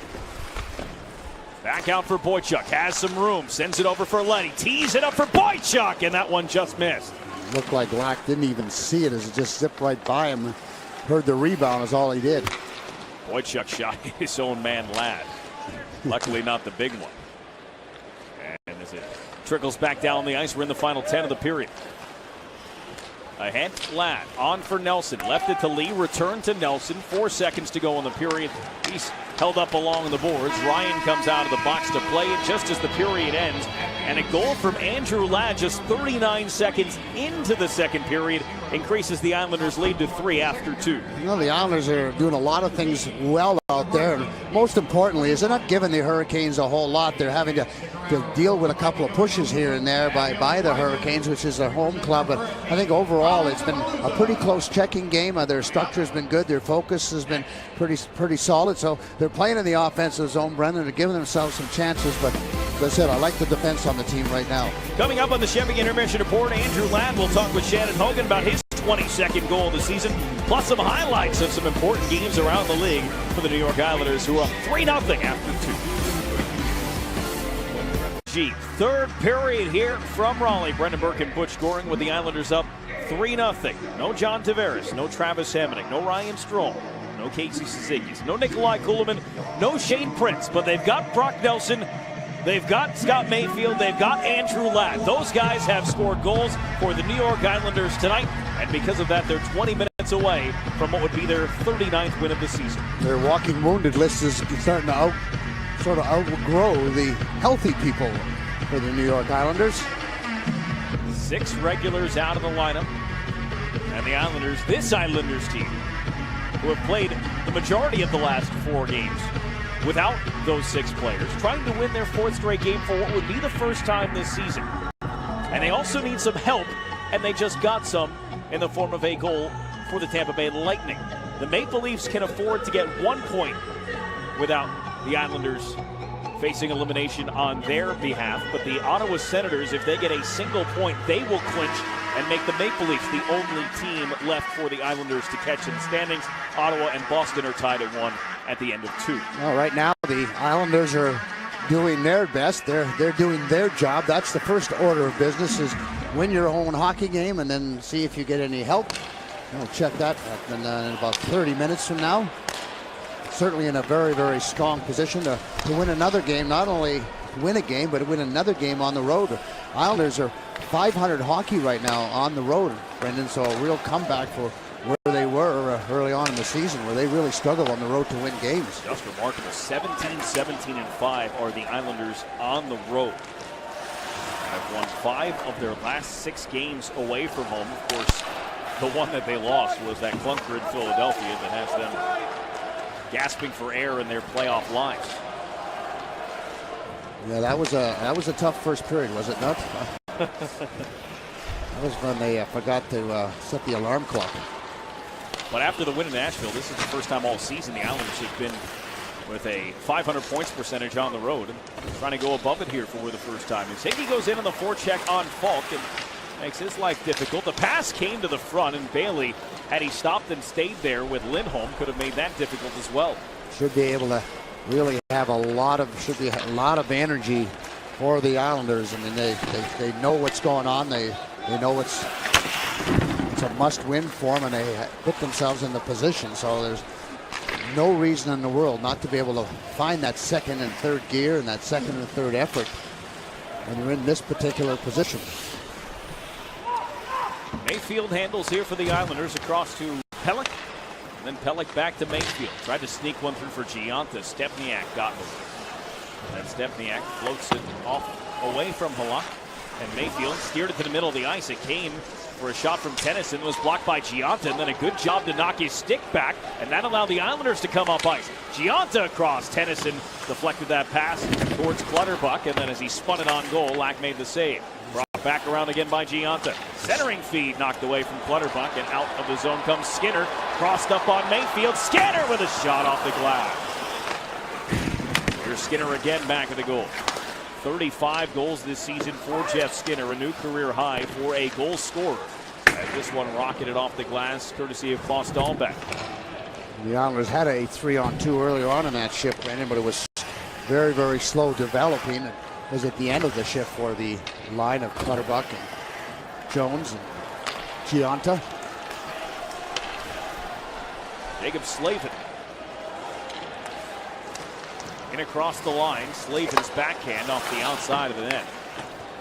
Back out for Boychuk. Has some room. Sends it over for Leddy. Tees it up for Boychuk, and that one just missed. Looked like Lack didn't even see it as it just zipped right by him. Heard the rebound is all he did. Boychuk shot his own man Ladd. Luckily not the big one. And as it trickles back down the ice, we're in the final 10 of the period. Ahead, Ladd on for Nelson. Left it to Lee, returned to Nelson. 4 seconds to go in the period. He's held up along the boards. Ryan comes out of the box to play it just as the period ends. And a goal from Andrew Ladd just 39 seconds into the second period increases the Islanders' lead to 3 after 2. You know, the Islanders are doing a lot of things well out there. And most importantly is they're not giving the Hurricanes a whole lot. They're having to deal with a couple of pushes here and there by the Hurricanes, which is their home club. But I think overall it's been a pretty close checking game. Their structure has been good. Their focus has been pretty solid. So they're playing in the offensive zone, Brendan. They're giving themselves some chances. But as I said, I like the defense on the team right now. Coming up on the Chevy Intermission Report, Andrew Ladd will talk with Shannon Hogan about his 22nd goal of the season, plus some highlights of some important games around the league for the New York Islanders, who are up 3-0 after 2. Third period here from Raleigh. Brendan Burke and Butch Goring with the Islanders up 3-0. No John Tavares, no Travis Hamonic, no Ryan Strome, no Casey Cizikas, no Nikolai Kulemin, no Shane Prince, but they've got Brock Nelson They've got Scott Mayfield. They've got Andrew Ladd. Those guys have scored goals for the New York Islanders tonight. And because of that, they're 20 minutes away from what would be their 39th win of the season. Their walking wounded list is starting to outgrow the healthy people for the New York Islanders. 6 regulars out of the lineup. And the Islanders, this Islanders team, who have played the majority of the last 4 games without those 6 players, trying to win their 4th straight game for what would be the first time this season. And they also need some help, and they just got some in the form of a goal for the Tampa Bay Lightning. The Maple Leafs can afford to get 1 point without the Islanders facing elimination on their behalf, but the Ottawa Senators, if they get a single point, they will clinch and make the Maple Leafs the only team left for the Islanders to catch in the standings. Ottawa and Boston are tied at 1 at the end of 2. Well, right now the Islanders are doing their best. They're doing their job. That's the first order of business, is win your own hockey game and then see if you get any help. We'll check that in about 30 minutes from now. Certainly in a very, very strong position to win another game. Not only win a game, but to win another game on the road. Islanders are 500 hockey right now on the road, Brendan, so a real comeback for where they were early on in the season, where they really struggled on the road to win games. Just remarkable. 17, 17, and 5 are the Islanders on the road. Have won 5 of their last 6 games away from home. Of course, the one that they lost was that clunker in Philadelphia that has them gasping for air in their playoff lives. Yeah, that was a tough first period, was it not? That was when they forgot to set the alarm clock. But after the win in Nashville, this is the first time all season the Islanders have been with a 500 points percentage on the road, and trying to go above it here for the first time. And Ziggy goes in on the forecheck on Falk and makes his life difficult. The pass came to the front, and Bailey, had he stopped and stayed there with Lindholm, could have made that difficult as well. Should be able to really have a lot of energy for the Islanders. I mean, they know what's going on. They know it's a must-win for them, and they put themselves in the position. So there's no reason in the world not to be able to find that second and third gear and that second and third effort when you're in this particular position. Mayfield handles here for the Islanders across to Pelech. And then Pelech back to Mayfield. Tried to sneak one through for Giunta. Stepniak got him. And then Stepniak floats it off away from Halak. And Mayfield steered it to the middle of the ice. It came for a shot from Tennyson. It was blocked by Giunta. And then a good job to knock his stick back. And that allowed the Islanders to come up ice. Giunta across. Tennyson deflected that pass towards Clutterbuck. And then as he spun it on goal, Lack made the save. Brought back around again by Giunta. Centering feed knocked away from Clutterbuck, and out of the zone comes Skinner. Crossed up on Mayfield. Skinner with a shot off the glass. Here's Skinner again back at the goal. 35 goals this season for Jeff Skinner, a new career high for a goal scorer. As this one rocketed off the glass, courtesy of Klaus Dahlbeck. The Islanders had a 3-on-2 earlier on in that shift, Brandon, but it was very, very slow developing. It was at the end of the shift for the line of Clutterbuck and Jones and Giunta. Jacob Slavin in across the line. Slavin's backhand off the outside of the net.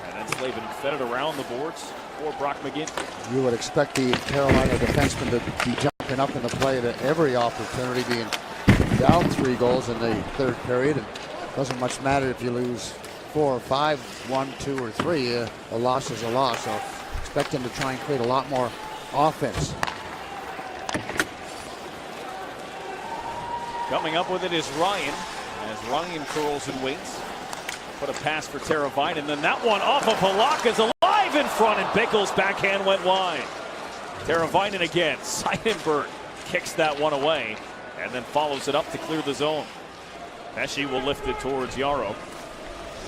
And then Slavin fed it around the boards for Brock McGinty. You would expect the Carolina defenseman to be jumping up in the play at every opportunity, being down 3 goals in the third period. It doesn't much matter if you lose 4 or 5, 1, 2, or 3. A loss is a loss. So expect him to try and create a lot more offense. Coming up with it is Ryan, as Ryan curls and waits. Put a pass for Teravainen, and then that one off of Halak is alive in front, and Bickle's backhand went wide. Teravainen again. Seidenberg kicks that one away, and then follows it up to clear the zone. Pesci will lift it towards Yarrow.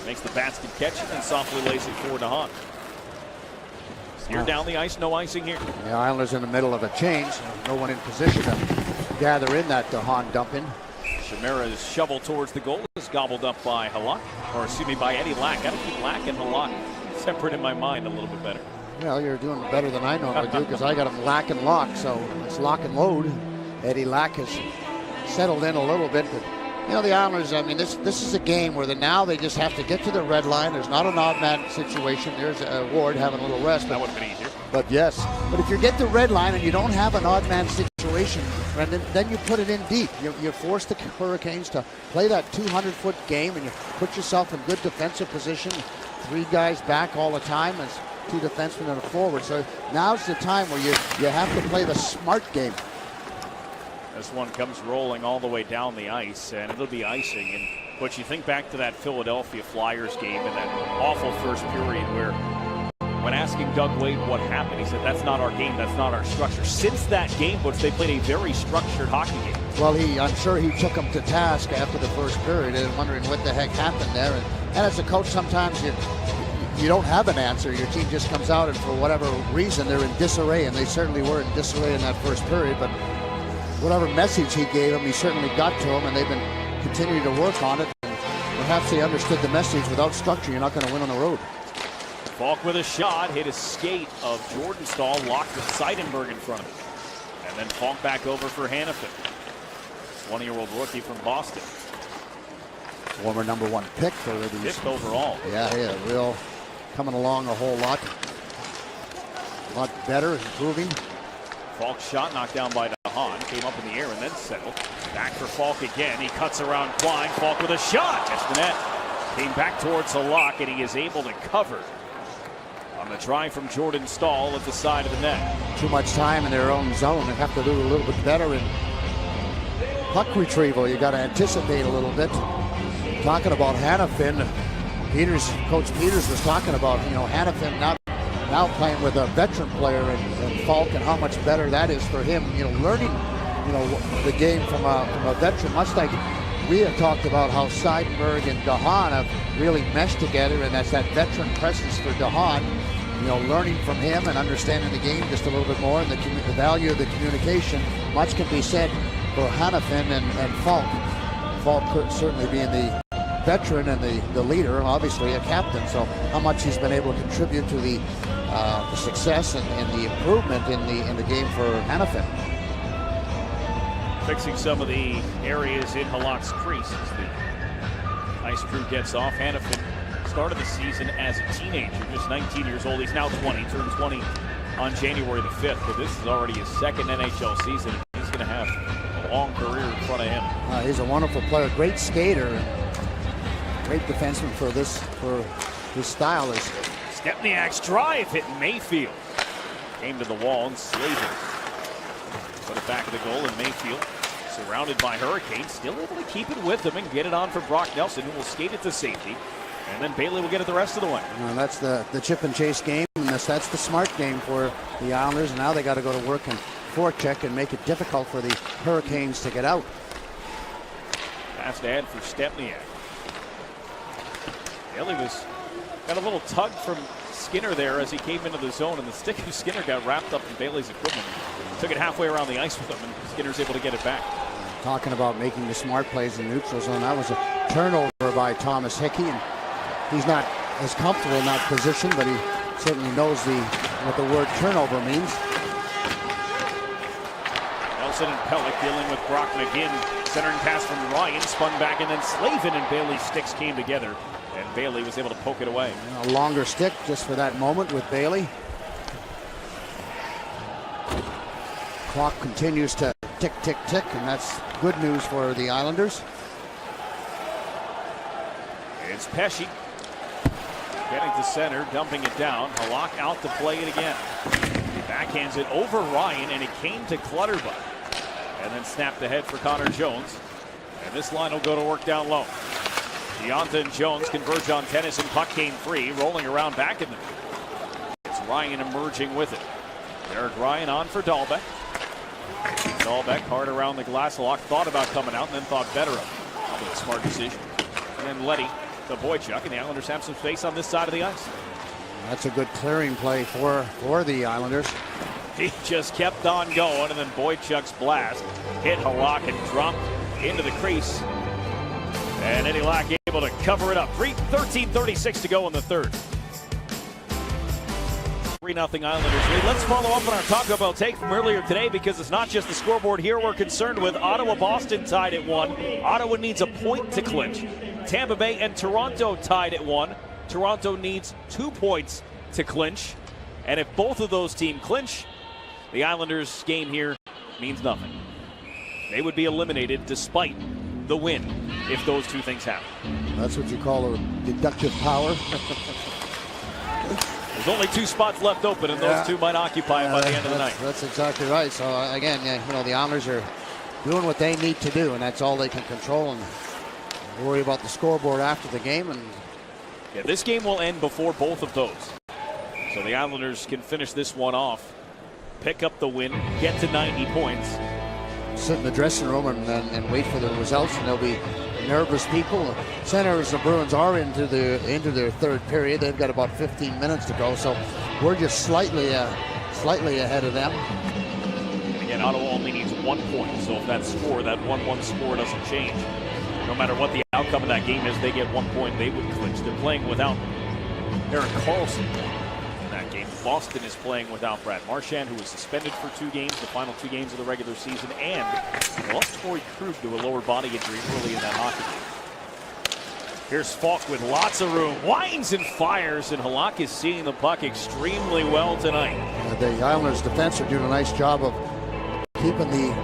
Makes the basket catch and then softly lays it forward to Hahn. Steered down the ice, no icing here. The Islanders in the middle of a change. No one in position to gather in that Hahn dumping. Chimera's shovel towards the goal is gobbled up by Halak, or excuse me, by Eddie Lack. Got to keep Lack and Halak separate in my mind a little bit better. Well, you're doing better than I normally do, because I got him Lack and lock, so it's lock and load. Eddie Lack has settled in a little bit, but You know, the Islanders, I mean, this is a game where now they just have to get to the red line. There's not an odd man situation. There's Ward having a little rest. That would have been easier. But yes, but if you get the red line and you don't have an odd man situation, then you put it in deep. You force the Hurricanes to play that 200-foot game, and you put yourself in good defensive position. 3 guys back all the time as 2 defensemen and a forward. So now's the time where you have to play the smart game. This one comes rolling all the way down the ice, and it'll be icing. But you think back to that Philadelphia Flyers game and that awful first period where, when asking Doug Wade what happened, he said, that's not our game, that's not our structure. Since that game, Butch, they played a very structured hockey game. Well, I'm sure he took them to task after the first period and wondering what the heck happened there. And as a coach, sometimes you don't have an answer. Your team just comes out, and for whatever reason, they're in disarray, and they certainly were in disarray in that first period. But whatever message he gave them, he certainly got to them, and they've been continuing to work on it. And perhaps they understood the message. Without structure, you're not going to win on the road. Falk with a shot, hit a skate of Jordan Staal, locked with Seidenberg in front of him. And then Falk back over for Hanifin. 20-year-old rookie from Boston. Former #1 pick for these. 5th overall. Yeah, real coming along a whole lot. A lot better, improving. Falk's shot knocked down by DeHaan, came up in the air and then settled. Back for Falk again. He cuts around Klein. Falk with a shot. Gets the net. Came back towards the lock, and he is able to cover on the try from Jordan Staal at the side of the net. Too much time in their own zone. They have to do a little bit better in puck retrieval. You got to anticipate a little bit. Talking about Hanifin, Coach Peters was talking about, Hanifin now playing with a veteran player and Falk, and how much better that is for him. Learning, the game from a veteran. Much like we have talked about how Seidenberg and DeHaan have really meshed together, and that's that veteran presence for DeHaan. Learning from him and understanding the game just a little bit more, and the value of the communication. Much can be said for Hanifin and Falk. Falk could certainly being the veteran and the leader, obviously a captain. So how much he's been able to contribute to the success and the improvement in the game for Hanifin. Fixing some of the areas in Halak's crease as the ice crew gets off. Hanifin started the season as a teenager, just 19 years old. He's now 20, turned 20 on January the 5th, but this is already his 2nd NHL season. He's going to have a long career in front of him. He's a wonderful player, great skater, great defenseman for his style. Stepniak's drive hit Mayfield. Came to the wall, and Slavin put it back of the goal, and Mayfield, surrounded by Hurricanes, still able to keep it with him and get it on for Brock Nelson, who will skate it to safety. And then Bailey will get it the rest of the way. That's the chip and chase game, and that's the smart game for the Islanders. And now they got to go to work and forecheck and make it difficult for the Hurricanes to get out. Fast ad for Stepniak. Bailey got a little tug from Skinner there as he came into the zone, and the stick of Skinner got wrapped up in Bailey's equipment. Took it halfway around the ice with him, and Skinner's able to get it back. Talking about making the smart plays in the neutral zone, that was a turnover by Thomas Hickey, and he's not as comfortable in that position, but he certainly knows what the word turnover means. Nelson and Pellick dealing with Brock McGinn. Centering pass from Ryan, spun back, and then Slavin and Bailey's sticks came together, and Bailey was able to poke it away. A longer stick just for that moment with Bailey. Clock continues to tick, tick, tick, and that's good news for the Islanders. It's Pesce getting to center, dumping it down. Halak out to play it again. He backhands it over Ryan, and it came to Clutterbuck. And then snapped ahead for Connor Jones. And this line will go to work down low. Deonta and Jones converge on tennis, and puck came free, rolling around back in the net. It's Ryan emerging with it. Derek Ryan on for Dahlbeck. Dahlbeck hard around the glass lock, thought about coming out, and then thought better of it. Probably a smart decision. And then Letty to Boychuk, and the Islanders have some space on this side of the ice. That's a good clearing play for the Islanders. He just kept on going, and then Boychuk's blast hit Halak and dropped into the crease. And Eddie Lack able to cover it up. 13:36 to go in the third. 3-0 Islanders lead. Let's follow up on our Taco Bell take from earlier today, because it's not just the scoreboard here we're concerned with. Ottawa-Boston tied at 1. Ottawa needs a point to clinch. Tampa Bay and Toronto tied at 1. Toronto needs 2 points to clinch. And if both of those teams clinch, the Islanders' game here means nothing. They would be eliminated despite the win if those two things happen. That's what you call a deductive power. There's only 2 spots left open, and those 2 might occupy it by the end of the night. That's exactly right. So again, the Islanders are doing what they need to do, and that's all they can control, and worry about the scoreboard after the game. And this game will end before both of those. So the Islanders can finish this one off, pick up the win, get to 90 points. Sit in the dressing room and wait for the results, and they'll be nervous people. Senators and the Bruins are into their 3rd period. They've got about 15 minutes to go, so we're just slightly ahead of them. Again, Ottawa only needs 1 point, so if that 1-1 score doesn't change, no matter what the outcome of that game is, they get 1 point, they would clinch. They're playing without Erik Karlsson in that game. Boston is playing without Brad Marchand, who was suspended for 2 games, the final 2 games of the regular season, and lost Corey Krug to a lower body injury early in that hockey game. Here's Falk with lots of room, winds and fires, and Halak is seeing the puck extremely well tonight. The Islanders' defense are doing a nice job of keeping the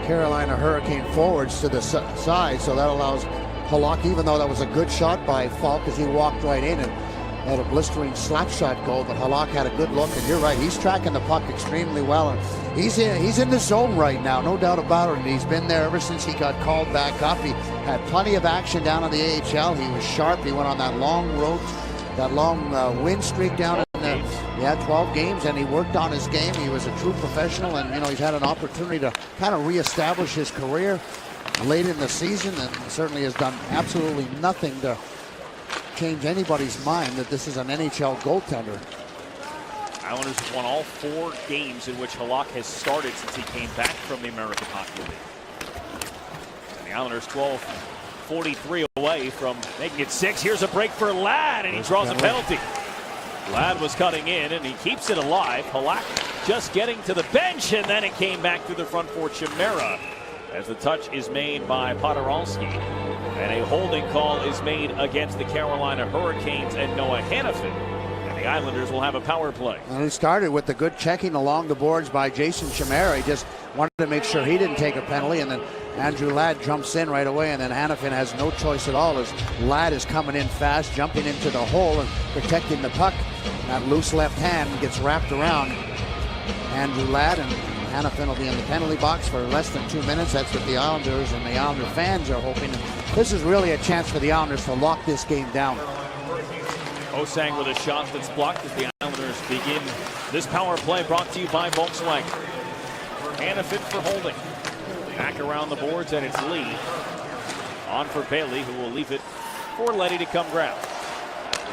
Carolina Hurricane forwards to the side, so that allows Halak, even though that was a good shot by Falk as he walked right in and had a blistering slap shot goal, but Halak had a good look, and you're right, he's tracking the puck extremely well, and he's in the zone right now, no doubt about it, and he's been there ever since he got called back up. He had plenty of action down in the AHL. He was sharp. He went on that long road, that long win streak down in the 12 games, and he worked on his game. He was a true professional, and he's had an opportunity to kind of reestablish his career late in the season, and certainly has done absolutely nothing to change anybody's mind that this is an NHL goaltender. Islanders have won all 4 games in which Halak has started since he came back from the American Hockey League. And the Islanders 12-43 away from making it 6. Here's a break for Ladd, and he draws a penalty. Ladd was cutting in, and he keeps it alive. Halak just getting to the bench, and then it came back through the front for Chimera as the touch is made by Podorowski. And a holding call is made against the Carolina Hurricanes and Noah Hannafin. And the Islanders will have a power play. And it started with the good checking along the boards by Jason Chimera. He just wanted to make sure he didn't take a penalty, and then Andrew Ladd jumps in right away, and then Hannafin has no choice at all as Ladd is coming in fast, jumping into the hole and protecting the puck. That loose left hand gets wrapped around Andrew Ladd, and Hannafin will be in the penalty box for less than 2 minutes. That's what the Islanders and the Islander fans are hoping. This is really a chance for the Islanders to lock this game down. Osang with a shot that's blocked as the Islanders begin this power play, brought to you by Volkswagen. Hannafin for holding. Back around the boards, and it's Lee. On for Bailey, who will leave it for Leddy to come grab.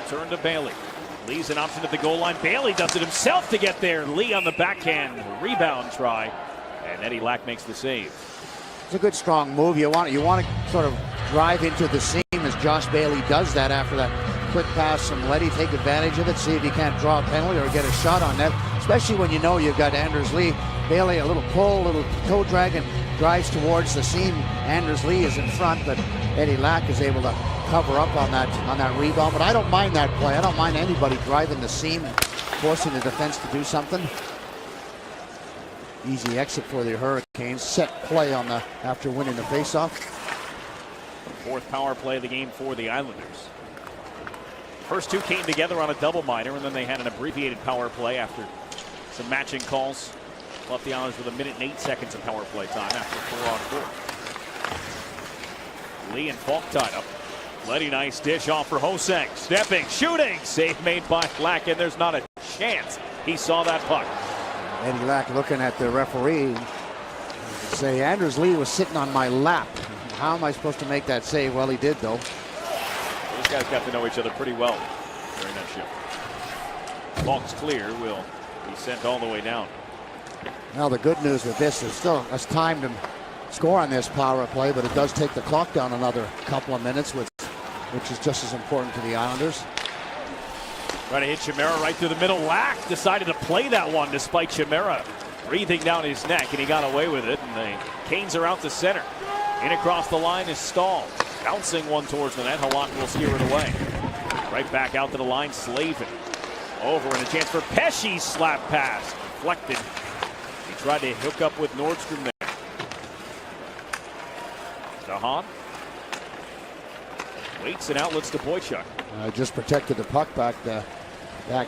Return to Bailey. Lee's an option at the goal line. Bailey does it himself to get there. Lee on the backhand rebound try, and Eddie Lack makes the save. It's a good strong move. You want to sort of drive into the seam as Josh Bailey does that after that quick pass from Leddy. Take advantage of it. See if you can't draw a penalty or get a shot on net. Especially when you know you've got Anders Lee. Bailey a little pull, a little toe drag, and drives towards the seam. Anders Lee is in front, but Eddie Lack is able to cover up on that rebound. But I don't mind that play. I don't mind anybody driving the seam and forcing the defense to do something. Easy exit for the Hurricanes. Set play on the after winning the faceoff. 4th power play of the game for the Islanders. First 2 came together on a double minor, and then they had an abbreviated power play after some matching calls. Left the Islanders with 1 minute and 8 seconds of power play time after 4 on 4. Lee and Falk tied up. Leddy, nice dish off for Hosang. Stepping, shooting, save made by Lack, and there's not a chance he saw that puck. Eddie Lack looking at the referee. Say, Anders Lee was sitting on my lap. How am I supposed to make that save? Well, he did, though. Those guys got to know each other pretty well during that shift. Falk's clear, will be sent all the way down. Now, the good news with this is still has time to score on this power play, but it does take the clock down another couple of minutes, which is just as important to the Islanders. Trying to hit Chimera right through the middle. Lack decided to play that one despite Chimera breathing down his neck, and he got away with it. And the Canes are out to center. In across the line is Stahl. Bouncing one towards the net. Halak will steer it away. Right back out to the line, Slavin. Over, and a chance for Pesci's slap pass. Deflected. He tried to hook up with Nordstrom there. Dahan. Waits and outlets to Boychuk. Just protected the puck back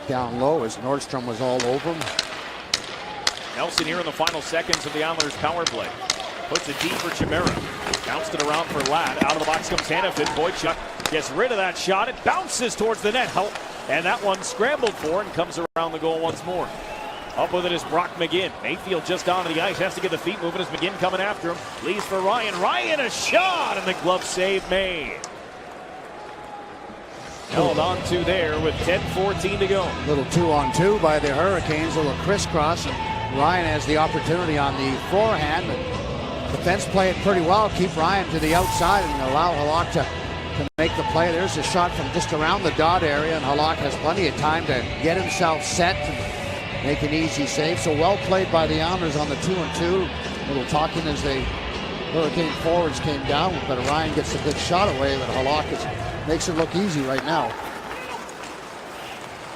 down low as Nordstrom was all over him. Nelson here in the final seconds of the Islanders' power play. Puts it deep for Chimera. Bounced it around for Ladd. Out of the box comes Hanifin. Boychuk gets rid of that shot. It bounces towards the net. And that one scrambled for and comes around the goal once more. Up with it is Brock McGinn. Mayfield just onto the ice. Has to get the feet moving as McGinn coming after him. Leaves for Ryan. Ryan, a shot, and the glove save made. Held on to there with 10:14 to go. Little 2-on-2 by the Hurricanes. A little crisscross. And Ryan has the opportunity on the forehand. Defense play it pretty well. Keep Ryan to the outside and allow Halak to make the play. There's a shot from just around the dot area, and Halak has plenty of time to get himself set and make an easy save. So well played by the Islanders on the 2-on-2. A little talking as the Hurricane forwards came down, but Ryan gets a good shot away, but Halak makes it look easy right now.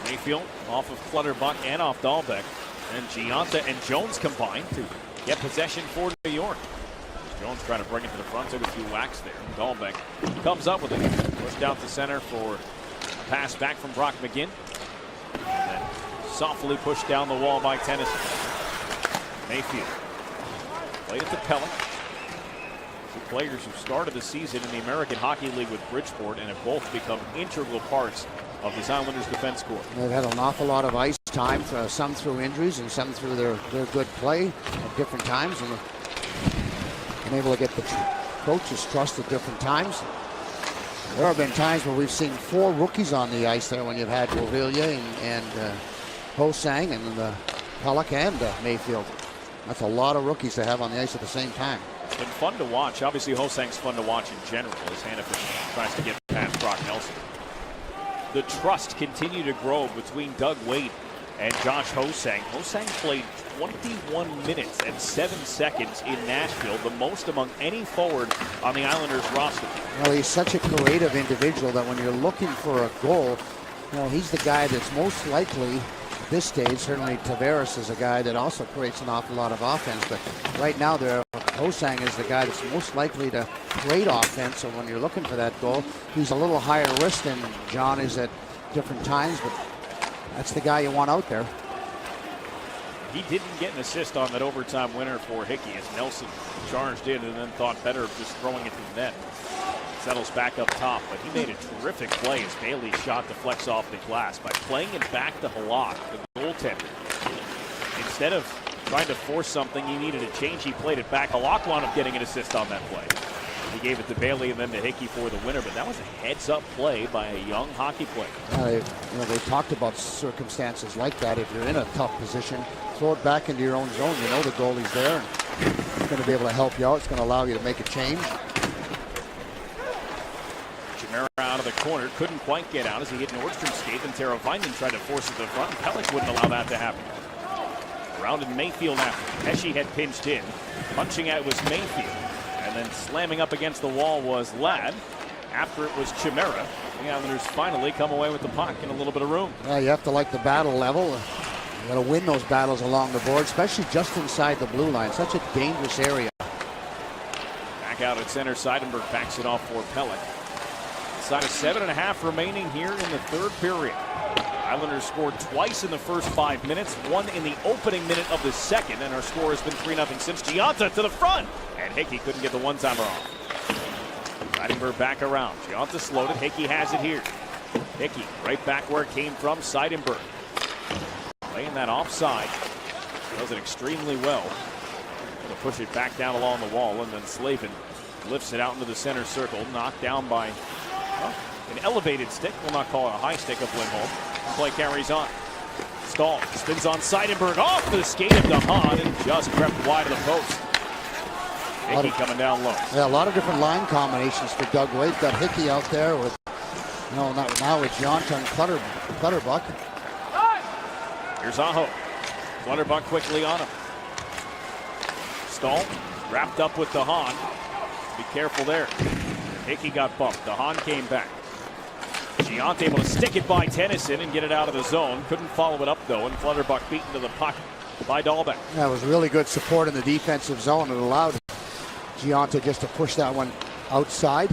Mayfield off of Clutterbuck and off Dahlbeck. And Giunta and Jones combined to get possession for New York. Jones trying to bring it to the front, took a few whacks there. Dahlbeck comes up with it. Pushed out to center for a pass back from Brock McGinn. And then softly pushed down the wall by Tennyson. Mayfield played it to Pellick. Two players who started the season in the American Hockey League with Bridgeport and have both become integral parts of this Islanders defense corps. They've had an awful lot of ice time, some through injuries and some through their good play at different times, and been able to get the coach's trust at different times. There have been times where we've seen 4 rookies on the ice there when you've had Raliegh and Hosang and Pellick and Mayfield. That's a lot of rookies to have on the ice at the same time. It's been fun to watch. Obviously, Hosang's fun to watch in general as Hanifin tries to get past Brock Nelson. The trust continued to grow between Doug Wade and Josh Hosang. Hosang played 21 minutes and 7 seconds in Nashville, the most among any forward on the Islanders roster. Well, he's such a creative individual that when you're looking for a goal, you know, he's the guy that's most likely at this stage. Certainly Tavares is a guy that also creates an awful lot of offense, but right now Hosang is the guy that's most likely to create offense. So when you're looking for that goal, he's a little higher risk than John is at different times, but that's the guy you want out there. He didn't get an assist on that overtime winner for Hickey as Nelson charged in and then thought better of just throwing it to the net. Settles back up top, but he made a terrific play as Bailey's shot deflects off the glass by playing it back to Halak, the goaltender. Instead of trying to force something, he needed a change. He played it back. Halak wound up getting an assist on that play. He gave it to Bailey and then to Hickey for the winner, but that was a heads-up play by a young hockey player. They talked about circumstances like that. If you're in a tough position, throw it back into your own zone. You know the goalie's there, and it's going to be able to help you out. It's going to allow you to make a change. Chimera out of the corner, couldn't quite get out as he hit Nordstrom's skate, and Tara Vinden tried to force it to the front, and Pellick wouldn't allow that to happen. Rounded Mayfield after. Pesci had pinched in. Punching out was Mayfield. And then slamming up against the wall was Ladd. After it was Chimera. The Islanders finally come away with the puck and a little bit of room. Yeah, you have to like the battle level. You got to win those battles along the board, especially just inside the blue line. Such a dangerous area. Back out at center, Seidenberg backs it off for Pellick. Inside of 7.5 remaining here in the third period. Islanders scored twice in the first 5 minutes, one in the opening minute of the second, and our score has been 3-0 since. Giunta to the front, and Hickey couldn't get the one-timer off. Seidenberg back around. Giunta slowed it. Hickey has it here. Hickey right back where it came from. Seidenberg playing that offside. Does it extremely well. Going to push it back down along the wall, and then Slavin lifts it out into the center circle. Knocked down by an elevated stick. We'll not call it a high stick of Lindholm. Play carries on. Stahl spins on Seidenberg off the skate of Dahan and just crept wide of the post. Hickey coming down low. Yeah, a lot of different line combinations for Doug Wade. Got Hickey out there with No, now it's Jonathan Clutterbuck. Here's Aho. Clutterbuck quickly on him. Stahl wrapped up with DeHaan. Be careful there. Hickey got bumped. DeHaan came back. Giant able to stick it by Tennyson and get it out of the zone. Couldn't follow it up though, and Clutterbuck beaten to the puck by Dahlbeck. That was really good support in the defensive zone. It allowed Gianta just to push that one outside.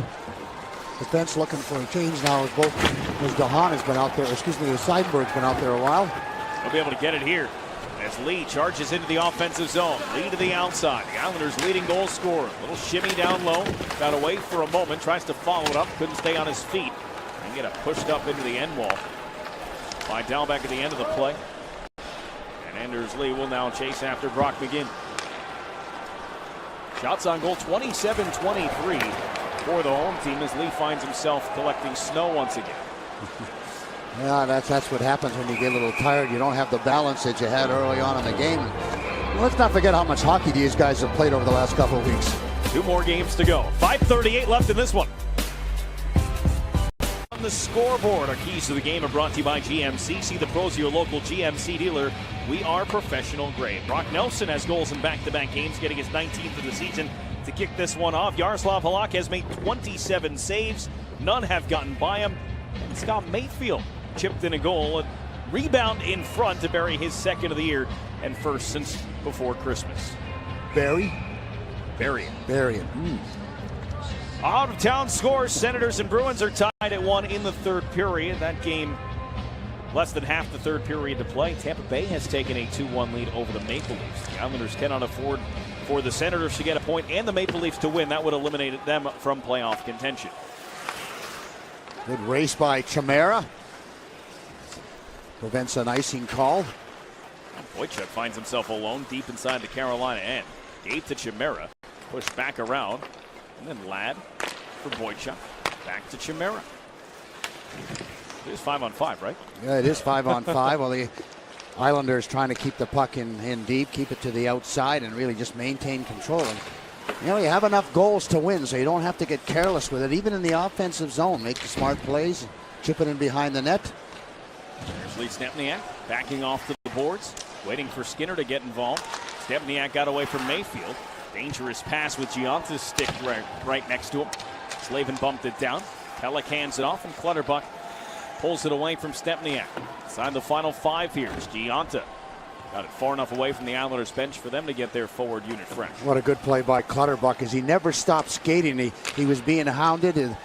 Defense looking for a change now as DeHaan has been out there. Excuse me, as Seidenberg's been out there a while. He'll be able to get it here as Lee charges into the offensive zone. Lee to the outside. The Islanders leading goal scorer. Little shimmy down low. Got away for a moment. Tries to follow it up. Couldn't stay on his feet. And get it pushed up into the end wall by Dahlbeck at the end of the play. And Anders Lee will now chase after Brock McGinn. Shots on goal 27-23 for the home team as Lee finds himself collecting snow once again. Yeah, that's what happens when you get a little tired. You don't have the balance that you had early on in the game. Let's not forget how much hockey these guys have played over the last couple of weeks. 2 more games to go. 5:38 left in this one. On the scoreboard, our keys to the game are brought to you by GMC. See the pros, your local GMC dealer. We are professional grade. Brock Nelson has goals in back-to-back games, getting his 19th of the season. To kick this one off, Yaroslav Halak has made 27 saves. None have gotten by him. And Scott Mayfield chipped in a goal, a rebound in front to bury his second of the year and first since before Christmas. Bury it. Out of town scores. Senators and Bruins are tied at 1 in the third period. That game less than half the third period to play. Tampa Bay has taken a 2-1 lead over the Maple Leafs. The Islanders cannot afford for the Senators to get a point and the Maple Leafs to win. That would eliminate them from playoff contention. Good race by Chimera. Prevents an icing call. Boychuk finds himself alone deep inside the Carolina end. Gave to Chimera. Pushed back around. And then Ladd for Boychuk. Back to Chimera. It is 5-on-5, right? Yeah, it is 5-on-5. Well, the Islanders trying to keep the puck in deep, keep it to the outside, and really just maintain control. And, you have enough goals to win, so you don't have to get careless with it. Even in the offensive zone, make the smart plays, chip it in behind the net. There's Lee Stempniak backing off to the boards, waiting for Skinner to get involved. Stempniak got away from Mayfield. Dangerous pass with Gianta's stick right next to him. Slavin bumped it down. Pelech hands it off, and Clutterbuck pulls it away from Stempniak. Inside the final 5 here. Gianta got it far enough away from the Islanders bench for them to get their forward unit fresh. What a good play by Clutterbuck, as he never stopped skating. He was being hounded, and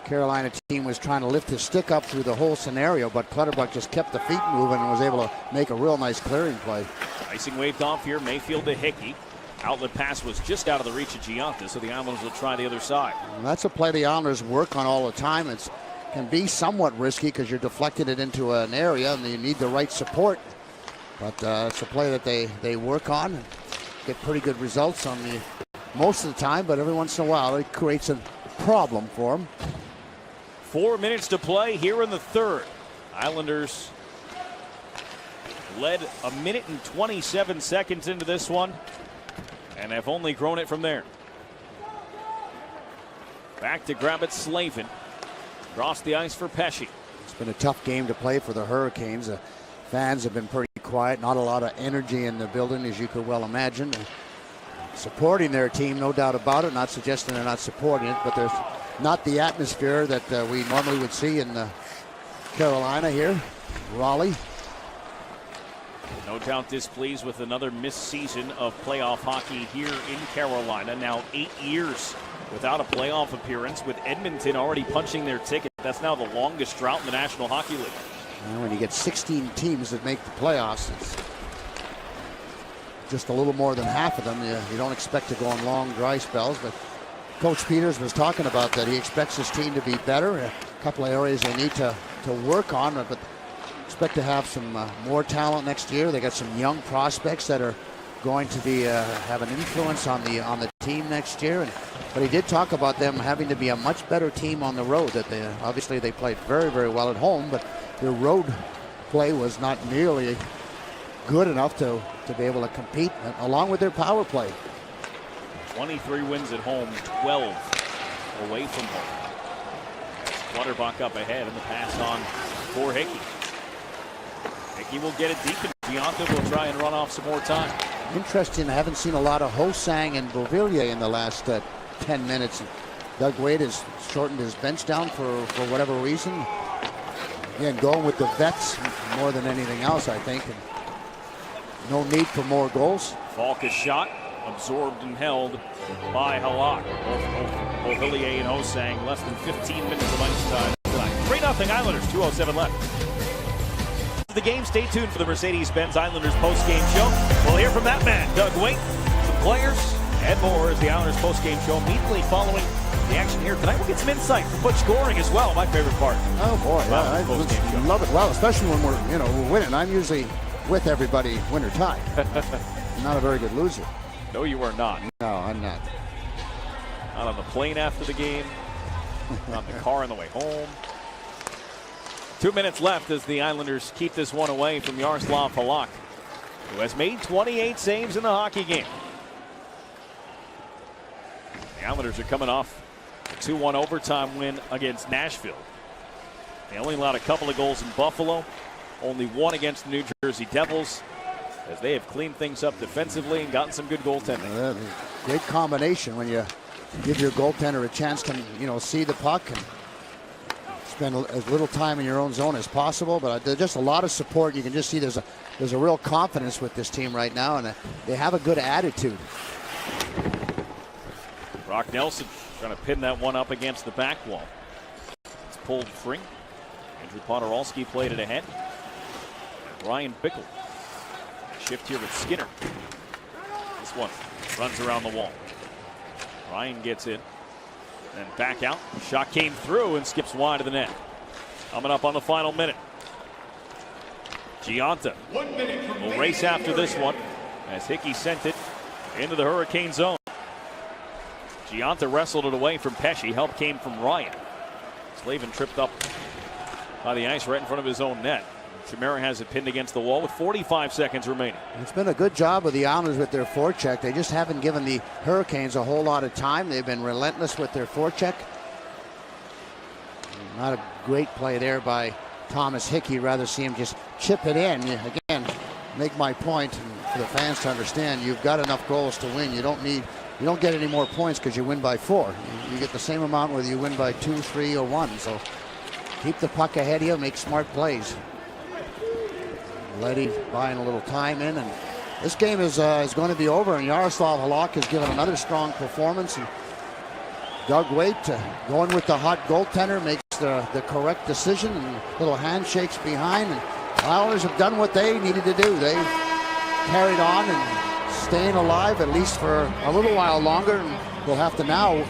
Carolina team was trying to lift his stick up through the whole scenario, but Clutterbuck just kept the feet moving and was able to make a real nice clearing play. Icing waved off here. Mayfield to Hickey. Outlet pass was just out of the reach of Gianta, so the Islanders will try the other side. And that's a play the Islanders work on all the time. It can be somewhat risky because you're deflecting it into an area and you need the right support. But it's a play that they work on and get pretty good results on most of the time, but every once in a while it creates a problem for them. 4 minutes to play here in the third. Islanders led 1 minute and 27 seconds into this one and have only grown it from there. Back to grab it, Slavin. Across the ice for Pesce. It's been a tough game to play for the Hurricanes. The fans have been pretty quiet, not a lot of energy in the building, as you could well imagine. Supporting their team, no doubt about it. Not suggesting they're not supporting it, but there's not the atmosphere that we normally would see in Carolina here. Raleigh. No doubt displeased with another missed season of playoff hockey here in Carolina. Now 8 years without a playoff appearance, with Edmonton already punching their ticket. That's now the longest drought in the National Hockey League. And when you get 16 teams that make the playoffs, it's just a little more than half of them. You don't expect to go on long dry spells, but Coach Peters was talking about that. He expects his team to be better. A couple of areas they need to work on, but expect to have some more talent next year. They got some young prospects that are going to be have an influence on the team next year. But he did talk about them having to be a much better team on the road. That obviously they played very, very well at home, but their road play was not nearly good enough to be able to compete along with their power play. 23 wins at home, 12 away from home. Clutterbuck up ahead in the pass on for Hickey. Hickey will get it deep, and Gianto will try and run off some more time. Interesting, I haven't seen a lot of Hosang and Beauvillier in the last 10 minutes. Doug Wade has shortened his bench down for whatever reason. Again, going with the vets more than anything else, I think. And no need for more goals. Falk is shot, absorbed and held by Halak. Both Beauvillier and Hosang less than 15 minutes of ice time tonight. 3-0 Islanders, 2:07 left. The game, stay tuned for the Mercedes-Benz Islanders post-game show. We'll hear from that man, Doug Waite, some players, and more as the Islanders post-game show immediately following the action here tonight. We'll get some insight from Butch Goring as well, my favorite part. Oh boy, I love it. Well, especially when we're winning. I'm usually with everybody win or tie. Not a very good loser. No, you are not. No, I'm not. Not on the plane after the game. Not in the car on the way home. 2 minutes left as the Islanders keep this one away from Yaroslav Halak, who has made 28 saves in the hockey game. The Islanders are coming off a 2-1 overtime win against Nashville. They only allowed a couple of goals in Buffalo, only one against the New Jersey Devils, as they have cleaned things up defensively and gotten some good goaltending. Great combination when you give your goaltender a chance to see the puck and spend as little time in your own zone as possible. But there's just a lot of support. You can just see there's a real confidence with this team right now, and they have a good attitude. Brock Nelson trying to pin that one up against the back wall. It's pulled free. Andrew Podorowski played it ahead. Ryan Bickle. Shift here with Skinner. This one runs around the wall. Ryan gets in. And back out. Shot came through and skips wide of the net. Coming up on the final minute. Gianta will race after this one as Hickey sent it into the Hurricane zone. Gianta wrestled it away from Pesce. Help came from Ryan. Slavin tripped up by the ice right in front of his own net. Chimera has it pinned against the wall with 45 seconds remaining. It's been a good job of the Islanders with their forecheck. They just haven't given the Hurricanes a whole lot of time. They've been relentless with their forecheck. Not a great play there by Thomas Hickey. Rather see him just chip it in. Again, make my point for the fans to understand. You've got enough goals to win. You don't get any more points because you win by 4. You get the same amount whether you win by 2, 3, or 1. So keep the puck ahead of you. Make smart plays. Letty buying a little time in, and this game is going to be over, and Yaroslav Halak has given another strong performance, and Doug Waite going with the hot goaltender makes the correct decision, and little handshakes behind, and the Islanders have done what they needed to do. They carried on and staying alive at least for a little while longer, and we'll have to now,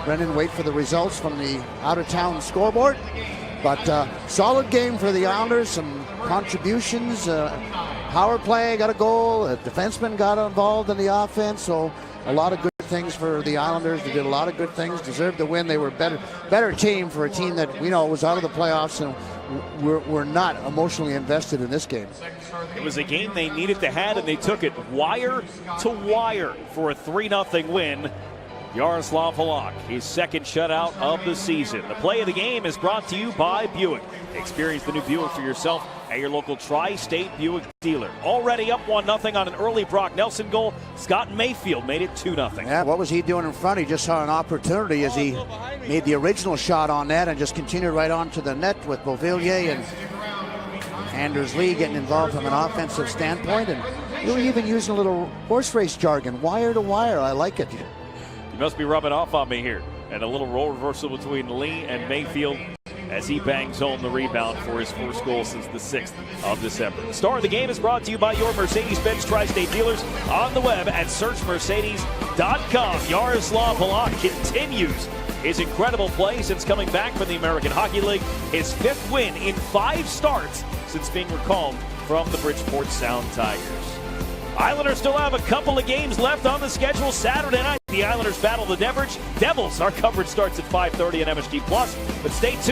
Brendan, wait for the results from the out-of-town scoreboard. But solid game for the Islanders, some contributions, power play got a goal, a defenseman got involved in the offense, so a lot of good things for the Islanders. They did a lot of good things, deserved the win. They were a better team for a team that was out of the playoffs, and we're not emotionally invested in this game. It was a game they needed to have, and they took it wire to wire for a 3-0 win. Yaroslav Halak, his second shutout of the season. The play of the game is brought to you by Buick. Experience the new Buick for yourself at your local Tri-State Buick dealer. Already up 1-0 on an early Brock Nelson goal. Scott Mayfield made it 2-0. Yeah, what was he doing in front? He just saw an opportunity as he made the original shot on that and just continued right on to the net with Beauvillier and Anders Lee getting involved from an offensive standpoint. And you were even using a little horse race jargon, wire to wire. I like it. You must be rubbing off on me here. And a little role reversal between Lee and Mayfield as he bangs home the rebound for his first goal since the 6th of December. The star of the game is brought to you by your Mercedes-Benz Tri-State dealers on the web at searchmercedes.com. Yaroslav Halak continues his incredible play since coming back from the American Hockey League. His 5th win in 5 starts since being recalled from the Bridgeport Sound Tigers. Islanders still have a couple of games left on the schedule. Saturday night, the Islanders battle the Devils. Our coverage starts at 5:30 on MSG Plus, but stay tuned.